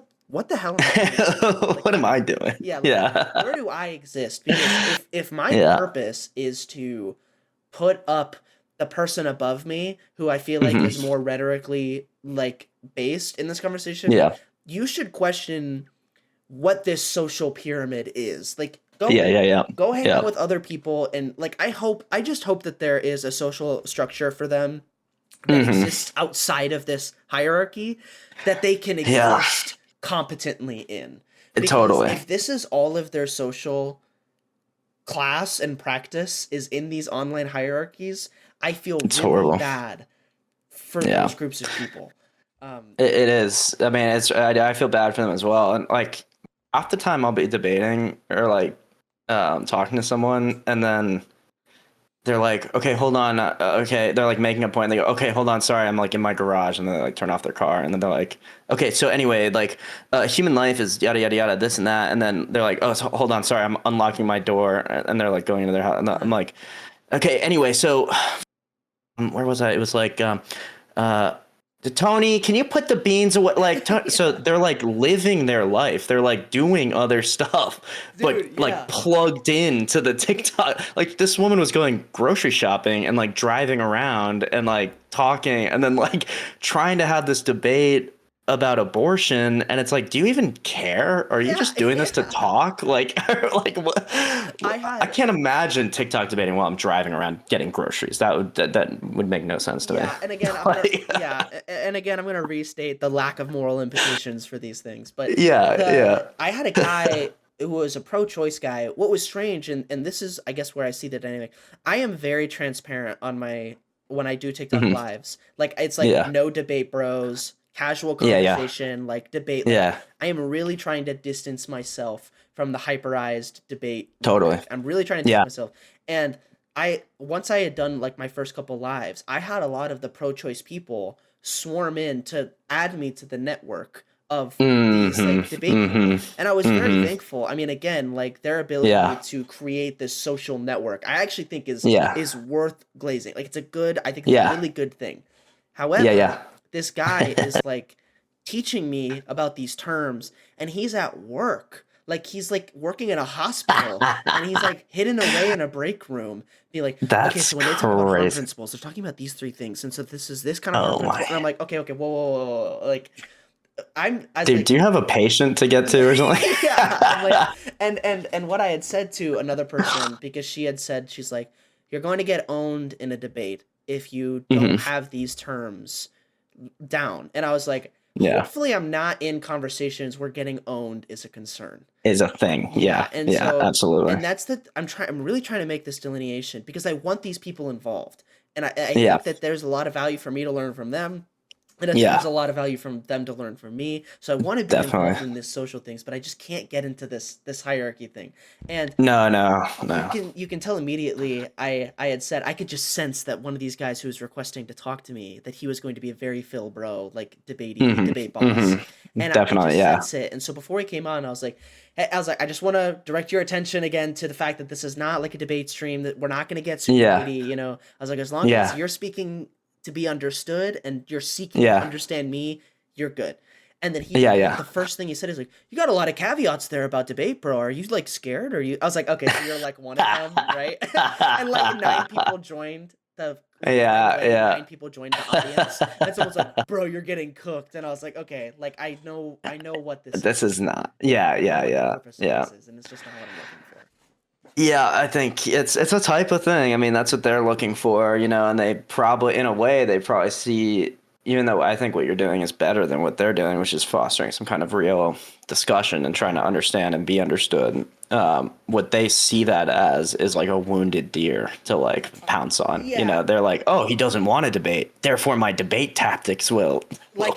hell am I doing right now? Like
What am I doing?
yeah, like
Yeah.
where do I exist? Because if my
Yeah.
purpose is to put up the person above me who I feel like
Hmm.
is more rhetorically like based in this conversation,
Yeah.
you should question what this social pyramid is. Like
Yeah. Yeah. Yeah.
go hang out
Yeah.
with other people and like I just hope that there is a social structure for them that
Hmm.
exists outside of this hierarchy that they can
Yeah.
exist competently in. Because
Totally.
if this is all of their social class and practice is in these online hierarchies, I feel
It's
really
horrible.
bad for
Yeah.
those groups of people. Um,
It is. I mean, I feel bad for them as well. And like, half the time I'll be debating or like talking to someone, and then they're like, "Okay, hold on." Okay, they're like making a point. They go, "Okay, hold on. Sorry, I'm like in my garage," and they like turn off their car, and then they're like, "Okay, so anyway, like, human life is yada yada yada, this and that," and then they're like, "Oh, so hold on. Sorry, I'm unlocking my door," and they're like going into their house, and I'm like, "Okay, anyway, so where was I? It was like, uh, Tony, can you put the beans away? Like, so they're like living their life. They're like doing other stuff, but
dude,
like
yeah.
plugged into the TikTok. Like this woman was going grocery shopping and like driving around and like talking and then like trying to have this debate about abortion, and it's like, do you even care? Are you
Yeah,
just doing this to
yeah.
talk? Like, like what?
I
I
had
can't imagine TikTok debating while I'm driving around getting groceries. That would make no sense to me.
yeah, and again,
Like,
and again, I'm gonna restate the lack of moral implications for these things. But
yeah, yeah.
I had a guy who was a pro-choice guy. What was strange, and this is, I guess, where I see the dynamic. I am very transparent on my when I do TikTok
Mhm.
lives. Like it's like
Yeah,
no debate, bros, casual
yeah, yeah,
conversation, like debate. Like
yeah.
I am really trying to distance myself from the hyperized debate
Totally.
rhetoric. I'm really trying to
Yeah.
distance myself, and I once I had done like my first couple lives, I had a lot of the pro-choice people swarm in to add me to the network of these
Mm-hmm.
like debate people.
Mm-hmm.
And I was very
Mm-hmm.
thankful. I mean, again, like their ability
Yeah.
to create this social network, I actually think
Yeah.
is worth glazing. Like it's a good, I think it's a
Yeah.
really good thing.
Yeah.
However,
Yeah.
this guy is like teaching me about these terms and he's at work. Like he's like working in a hospital and he's like hidden away in a break room, be like, okay,
That's
so when they talk about harm
crazy.
principles, they're talking about these three things. And so this is this kind of harm
Oh
principle. And I'm
my.
like, okay, whoa. Like I was
Dude, do
like,
you have a patient to get to or something?
yeah, I'm like, and what I had said to another person because she had said she's like, you're going to get owned in a debate if you don't
Hmm.
have these terms down. And I was like,
Yeah.
hopefully I'm not in conversations where getting owned is a concern.
Is a thing. Yeah.
And
Yeah.
so
Absolutely.
and that's the I'm really trying to make this delineation because I want these people involved. And I
Yeah.
think that there's a lot of value for me to learn from them. And I think
Yeah.
there's a lot of value from them to learn from me. So I want to be involved
Definitely.
in this social things, but I just can't get into this hierarchy thing. And
No. No.
you
No.
can tell immediately I had said I could just sense that one of these guys who was requesting to talk to me that he was going to be a very Phil bro like
Hmm.
debate boss.
Hmm.
And I
Definitely.
just
Yeah.
sense it. And so before he came on, I was like, I just want to direct your attention again to the fact that this is not like a debate stream, that we're not going to get super
Yeah.
weighty, you know. I was like, as long as
Yeah.
you're speaking to be understood and you're seeking to
Yeah.
understand me, you're good. And then
Yeah. Yeah.
the first thing he said is like, you got a lot of caveats there about debate, bro. Are you like scared? Or you? I was like, okay, so you're like one of them, right? And like 9 people joined
Yeah, yeah.
9 people joined the audience, and someone's like, "Bro, you're getting cooked," and I was like, "Okay, like I know what this
This
is.
is not.
Yeah,
Yeah,
I know
yeah,
what the
yeah,
purpose of
yeah.
this is, and it's just not what I'm looking for."
Yeah, I think it's a type of thing. I mean, that's what they're looking for, and they probably, in a way, they probably see, even though I think what you're doing is better than what they're doing, which is fostering some kind of real discussion and trying to understand and be understood. What they see that as is like a wounded deer to like pounce on.
Yeah.
They're like, oh, he doesn't want to debate, therefore my debate tactics will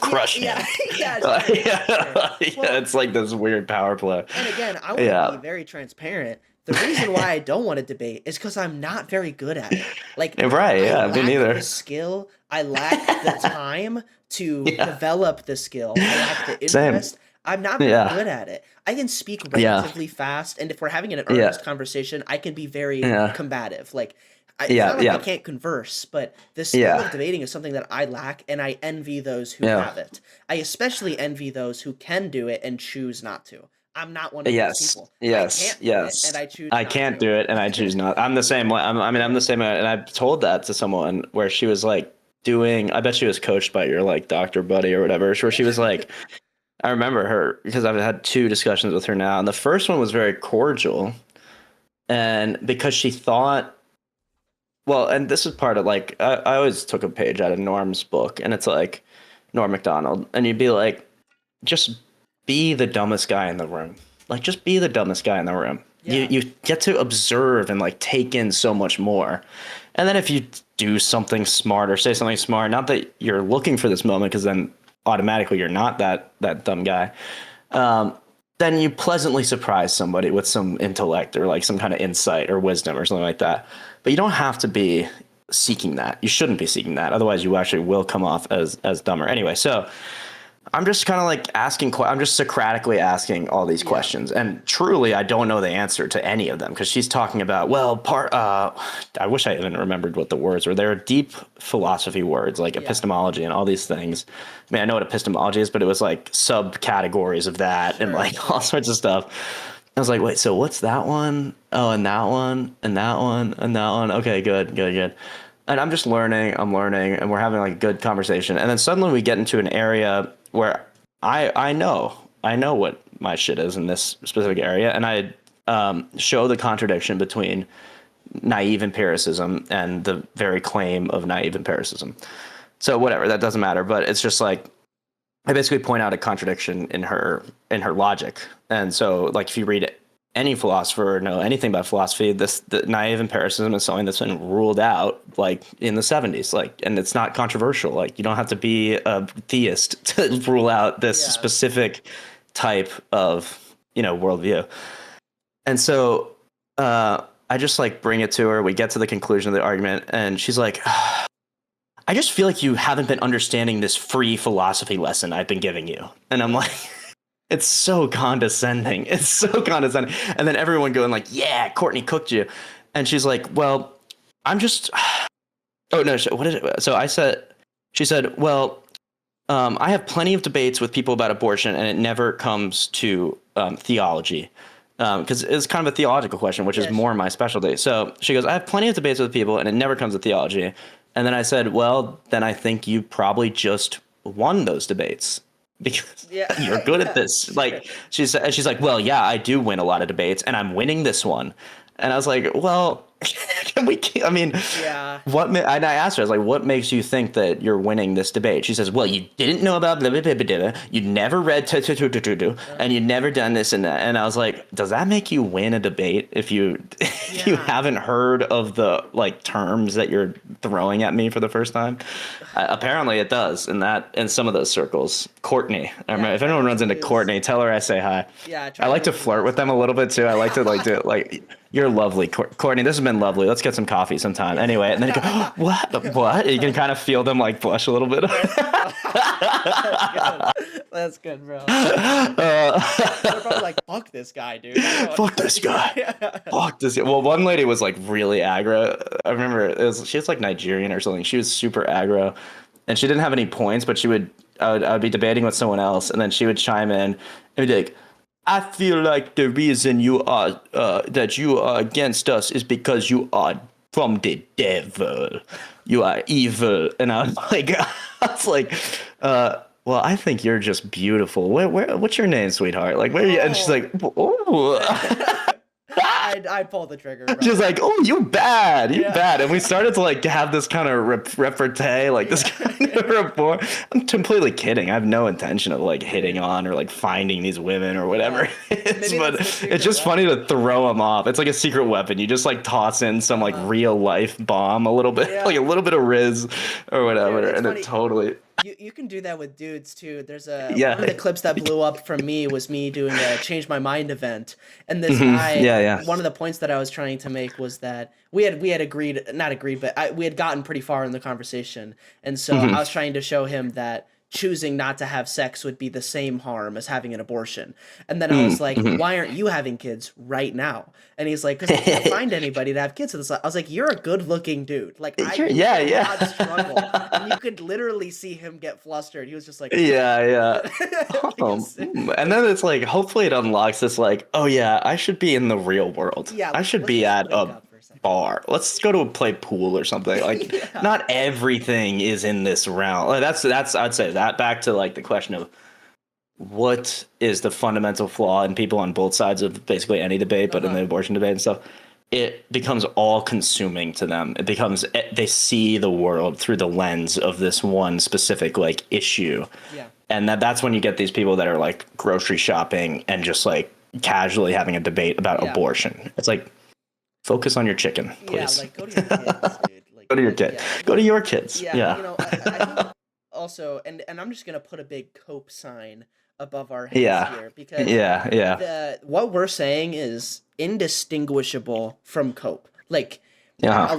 crush him.
Yeah, sure,
Yeah,
sure. Well,
it's like this weird power play.
and again, I want to
Yeah.
be very transparent. The reason why I don't want to debate is because I'm not very good at it. Like,
Right,
I
yeah, me
lack
neither.
the skill. I lack the time to
Yeah.
develop the skill. I lack the
Same.
interest. I'm not very
Yeah.
good at it. I can speak
Yeah.
relatively fast, and if we're having an
Yeah.
earnest conversation, I can be very
Yeah.
combative. Like, it's
Yeah,
not like
yeah.
I can't converse, but the skill
Yeah.
of debating is something that I lack, and I envy those who
Yeah.
have it. I especially envy those who can do it and choose not to. I'm not one of those
Yes,
people.
yes,
I can't do
yes.
it, and I choose
I
not
can't
to.
do it, and I choose not. I'm the same way. I'm the same way, and I've told that to someone where she was like doing. I bet she was coached by your like doctor buddy or whatever. Where she was like, I remember her because I've had 2 discussions with her now, and the first one was very cordial, and because she thought, well, and this is part of like I always took a page out of Norm's book, and it's like Norm Macdonald, and you'd be like, just be the dumbest guy in the room. Like, just be the dumbest guy in the room.
Yeah.
You get to observe and like take in so much more. And then if you do something smart or say something smart, not that you're looking for this moment, because then automatically you're not that dumb guy. Then you pleasantly surprise somebody with some intellect or like some kind of insight or wisdom or something like that. But you don't have to be seeking that. You shouldn't be seeking that. Otherwise, you actually will come off as dumber. Anyway, so I'm just kind of like I'm just Socratically asking all these questions. And truly, I don't know the answer to any of them because she's talking about, I wish I even remembered what the words were. They're deep philosophy words like epistemology and all these things. I mean, I know what epistemology is, but it was like subcategories of that and like all sorts of stuff. I was like, wait, so what's that one? Oh, and that one, and that one, and that one. Okay, good. And I'm just learning, and we're having like a good conversation. And then suddenly we get into an area where I know what my shit is in this specific area. And I show the contradiction between naive empiricism and the very claim of naive empiricism. So whatever, that doesn't matter. But it's just like, I basically point out a contradiction in her logic. And so like, if you read any philosopher or know anything about philosophy, the naive empiricism is something that's been ruled out like in the 70s, like, and it's not controversial. Like, you don't have to be a theist to rule out this specific type of, worldview. And so I just like bring it to her. We get to the conclusion of the argument and she's like, I just feel like you haven't been understanding this free philosophy lesson I've been giving you. And I'm like, it's so condescending. It's so condescending. And then everyone going like, yeah, Courtney cooked you. And she's like, well, I'm just, oh no, what is it? So she said, well, I have plenty of debates with people about abortion and it never comes to theology. Because it's kind of a theological question, which is more my specialty. So she goes, I have plenty of debates with people and it never comes to theology. And then I said, well, then I think you probably just won those debates. Because you're good at this. Like she's like, well, yeah, I do win a lot of debates and I'm winning this one. And I was like, well, and I asked her, I was like, what makes you think that you're winning this debate? She says, well, you didn't know about blah, blah, blah, blah, blah. You never read and you'd never done this and that. And I was like, does that make you win a debate if you you haven't heard of the like terms that you're throwing at me for the first time? Apparently it does in some of those circles. Courtney. I remember, if anyone runs into Courtney, tell her I say hi. Yeah, I like to flirt with them a little bit too. I like to do you're lovely, Courtney. This has been lovely. Let's get some coffee sometime. Anyway, and then you go, oh, what? You can kind of feel them like blush a little bit.
That's good, bro. They're probably like, fuck this guy, dude.
Fuck this guy. Fuck this guy. Well, one lady was like really aggro. I remember she was like Nigerian or something. She was super aggro, and she didn't have any points, but I would be debating with someone else, and then she would chime in and be like, I feel like the reason you are that you are against us is because you are from the devil. You are evil. And I was like, well, I think you're just beautiful. What's your name, sweetheart? Like, where are you? And she's like, oh.
I pulled the trigger, bro.
She's like, "Oh, you bad, you
Yeah.
bad," and we started to like have this kind of repartee, like this kind of rapport. I'm completely kidding. I have no intention of like hitting on or like finding these women or whatever it is,
Maybe
but
that's the secret
it's just funny
weapon.
to throw them off. It's like a secret weapon. You just like toss in some like real life bomb, a little bit,
Yeah.
like a little bit of Riz or whatever,
Dude, it's
and
funny.
it totally.
You can do that with dudes too. There's one
Yeah.
of the clips that blew up from me was me doing a change my mind event, and this guy.
Yeah.
One of the points that I was trying to make was that we had agreed, not agreed, but we had gotten pretty far in the conversation, and so I was trying to show him that choosing not to have sex would be the same harm as having an abortion. And then I was like, why aren't you having kids right now? And he's like, because I can't find anybody to have kids with this. I was like, you're a good looking dude. Like,
Yeah.
not struggle. And you could literally see him get flustered. He was just like,
Yeah.
Like,
And then it's like, hopefully it unlocks this, like, oh yeah, I should be in the real world.
Yeah,
I should
let's
be
just
at
wake
a
up for a second.
bar. Let's go to play pool or something. Like, not everything is in this realm. Like, that's I'd say that back to like the question of what is the fundamental flaw in people on both sides of basically any debate, but in the abortion debate and stuff. It becomes all consuming to them. It becomes, they see the world through the lens of this one specific like issue.
Yeah.
And that's when you get these people that are like grocery shopping and just like casually having a debate about abortion. It's like, focus on your chicken, please.
Yeah, like go to your kids, dude. Like,
go to your kid. Go to your kids. Yeah.
You know, I think also, and I'm just gonna put a big cope sign above our heads here because what we're saying is indistinguishable from cope. Like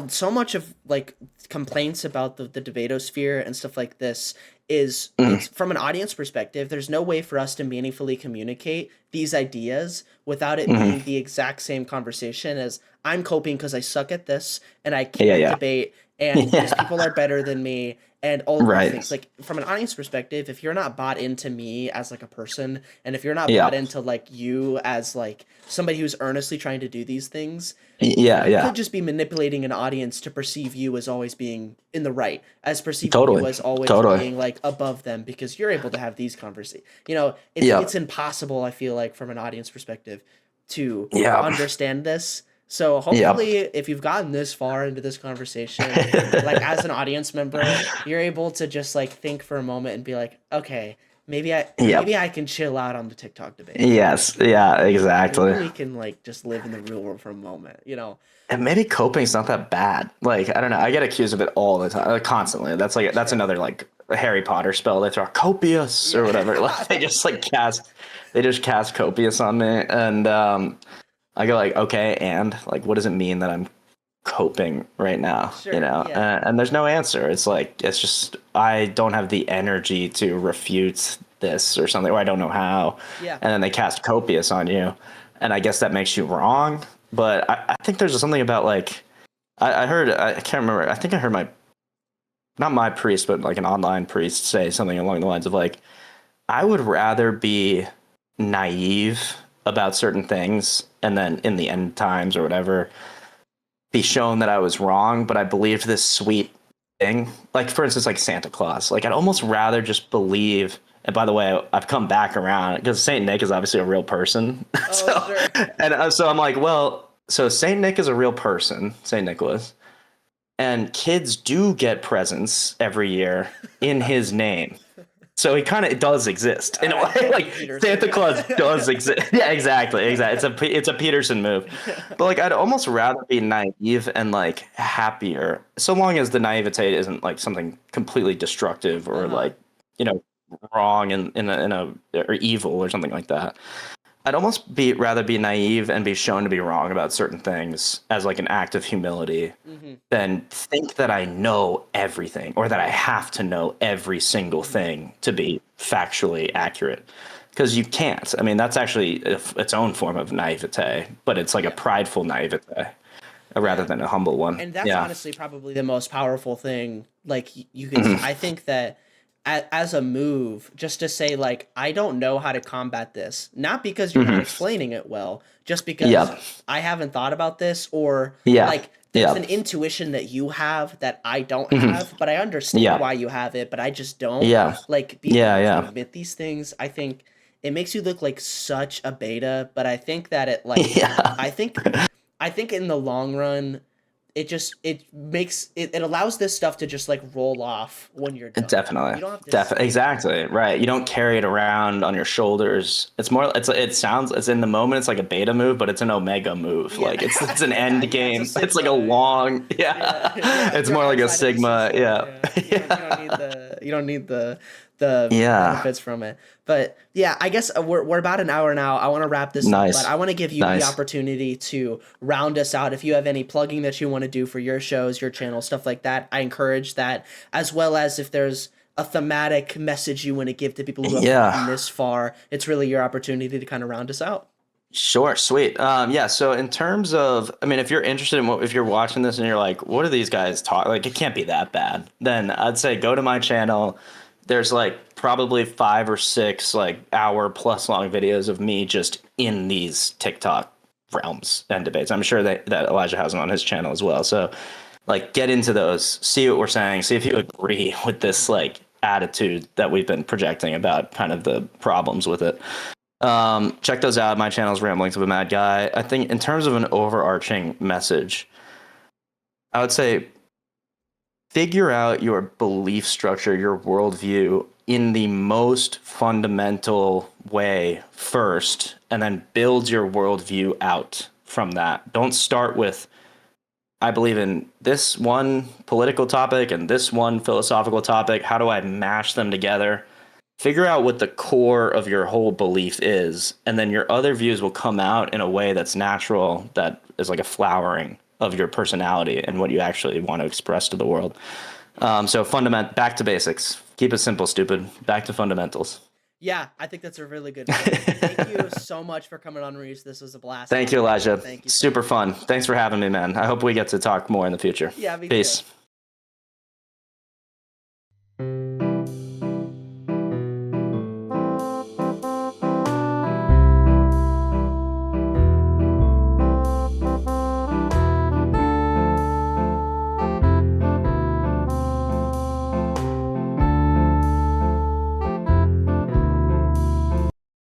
so much of like complaints about the debatosphere and stuff like this is it's from an audience perspective. There's no way for us to meaningfully communicate these ideas without it being the exact same conversation as I'm coping because I suck at this and I can't debate and these people are better than me and all of these things. Like from an audience perspective, if you're not bought into me as like a person and if you're not bought into like you as like somebody who's earnestly trying to do these things, you could just be manipulating an audience to perceive you as always being in the right, as perceiving you as always being like above them because you're able to have these conversations. You know, it's impossible, I feel like, from an audience perspective to understand this. So hopefully if you've gotten this far into this conversation, like as an audience member, you're able to just like think for a moment and be like, okay, maybe I can chill out on the TikTok debate.
Yes. Yeah, exactly.
Maybe we can like just live in the real world for a moment, you know?
And maybe coping's not that bad. Like, I don't know. I get accused of it all the time, like, constantly. That's another like Harry Potter spell. They throw copious or whatever. Like, they just cast copious on me. And, I go like, okay, and like, what does it mean that I'm coping right now?
Sure,
you know, and there's no answer. It's like, it's just, I don't have the energy to refute this or something, or I don't know how.
Yeah.
And then they cast copious on you. And I guess that makes you wrong. But I think there's something about like, I can't remember. I think I heard not my priest, but like an online priest say something along the lines of like, I would rather be naive about certain things and then in the end times or whatever be shown that I was wrong, but I believed this sweet thing. Like, for instance, like Santa Claus. Like, I'd almost rather just believe, and by the way, I've come back around because Saint Nick is obviously a real person. So I'm like, well, so Saint Nick is a real person, Saint Nicholas, and kids do get presents every year in his name. So he kind of does exist in a way. Like Santa Claus does exist. Yeah, exactly. It's a Peterson move. But like, I'd almost rather be naive and like happier, so long as the naivete isn't like something completely destructive or like, you know, wrong or evil or something like that. I'd almost rather be naive and be shown to be wrong about certain things as like an act of humility than think that I know everything or that I have to know every single thing to be factually accurate. Because you can't. I mean, that's actually its own form of naivete, but it's like a prideful naivete rather than a humble one.
And that's honestly probably the most powerful thing. Like you can, I think that as a move, just to say like, I don't know how to combat this, not because you're not
Hmm.
explaining it well, just because
Yep.
I haven't thought about this, or
Yeah.
like there's an
Yep.
intuition that you have that I don't
Hmm.
have, but I understand
Yeah.
why you have it, but I just don't.
Yeah.
Like being
Yeah.
able to
Yeah.
admit these things, I think it makes you look like such a beta, but I think that it like
Yeah.
I think I think in the long run it makes it allows this stuff to just like roll off when you're done.
Definitely.
You don't have to
Definitely.
stay there.
Exactly. Right. You don't carry it around on your shoulders. It's more, it sounds, it's in the moment, it's like a beta move, but it's an omega move.
Yeah.
Like it's an
Yeah,
end
yeah, it's a
game. It's like a
sigma.
long,
Yeah,
yeah.
yeah.
It's
You're
more like a
outside of the
sigma.
system.
Yeah.
Yeah, you don't need the
Yeah.
benefits from it. But yeah, I guess we're about an hour now. I want to wrap this up, but
Nice.
I want to give you the
Nice.
opportunity to round us out. If you have any plugging that you want to do for your shows, your channel, stuff like that, I encourage that. As well as if there's a thematic message you want to give to people who have gotten
Yeah.
this far, it's really your opportunity to kind of round us out.
Sure, sweet. Yeah, so in terms of, I mean, if you're interested in if you're watching this and you're like, what are these guys talk? Like, it can't be that bad. Then I'd say go to my channel. There's like probably 5 or 6 like hour plus long videos of me just in these TikTok realms and debates. I'm sure that Elijah has them on his channel as well. So like get into those, see what we're saying, see if you agree with this like attitude that we've been projecting about kind of the problems with it. Check those out. My channel's Ramblings of a Mad Guy. I think in terms of an overarching message, I would say figure out your belief structure, your worldview in the most fundamental way first, and then build your worldview out from that. Don't start with, I believe in this one political topic and this one philosophical topic. How do I mash them together? Figure out what the core of your whole belief is, and then your other views will come out in a way that's natural, that is like a flowering of your personality and what you actually want to express to the world. So back to basics. Keep it simple, stupid. Back to fundamentals.
Yeah, I think that's a really good point. Thank you so much for coming on, Rhys. This was a blast.
Thank you, Elijah.
Thank you.
Super fun. Thanks for having me, man. I hope we get to talk more in the future.
Yeah, me too.
Peace.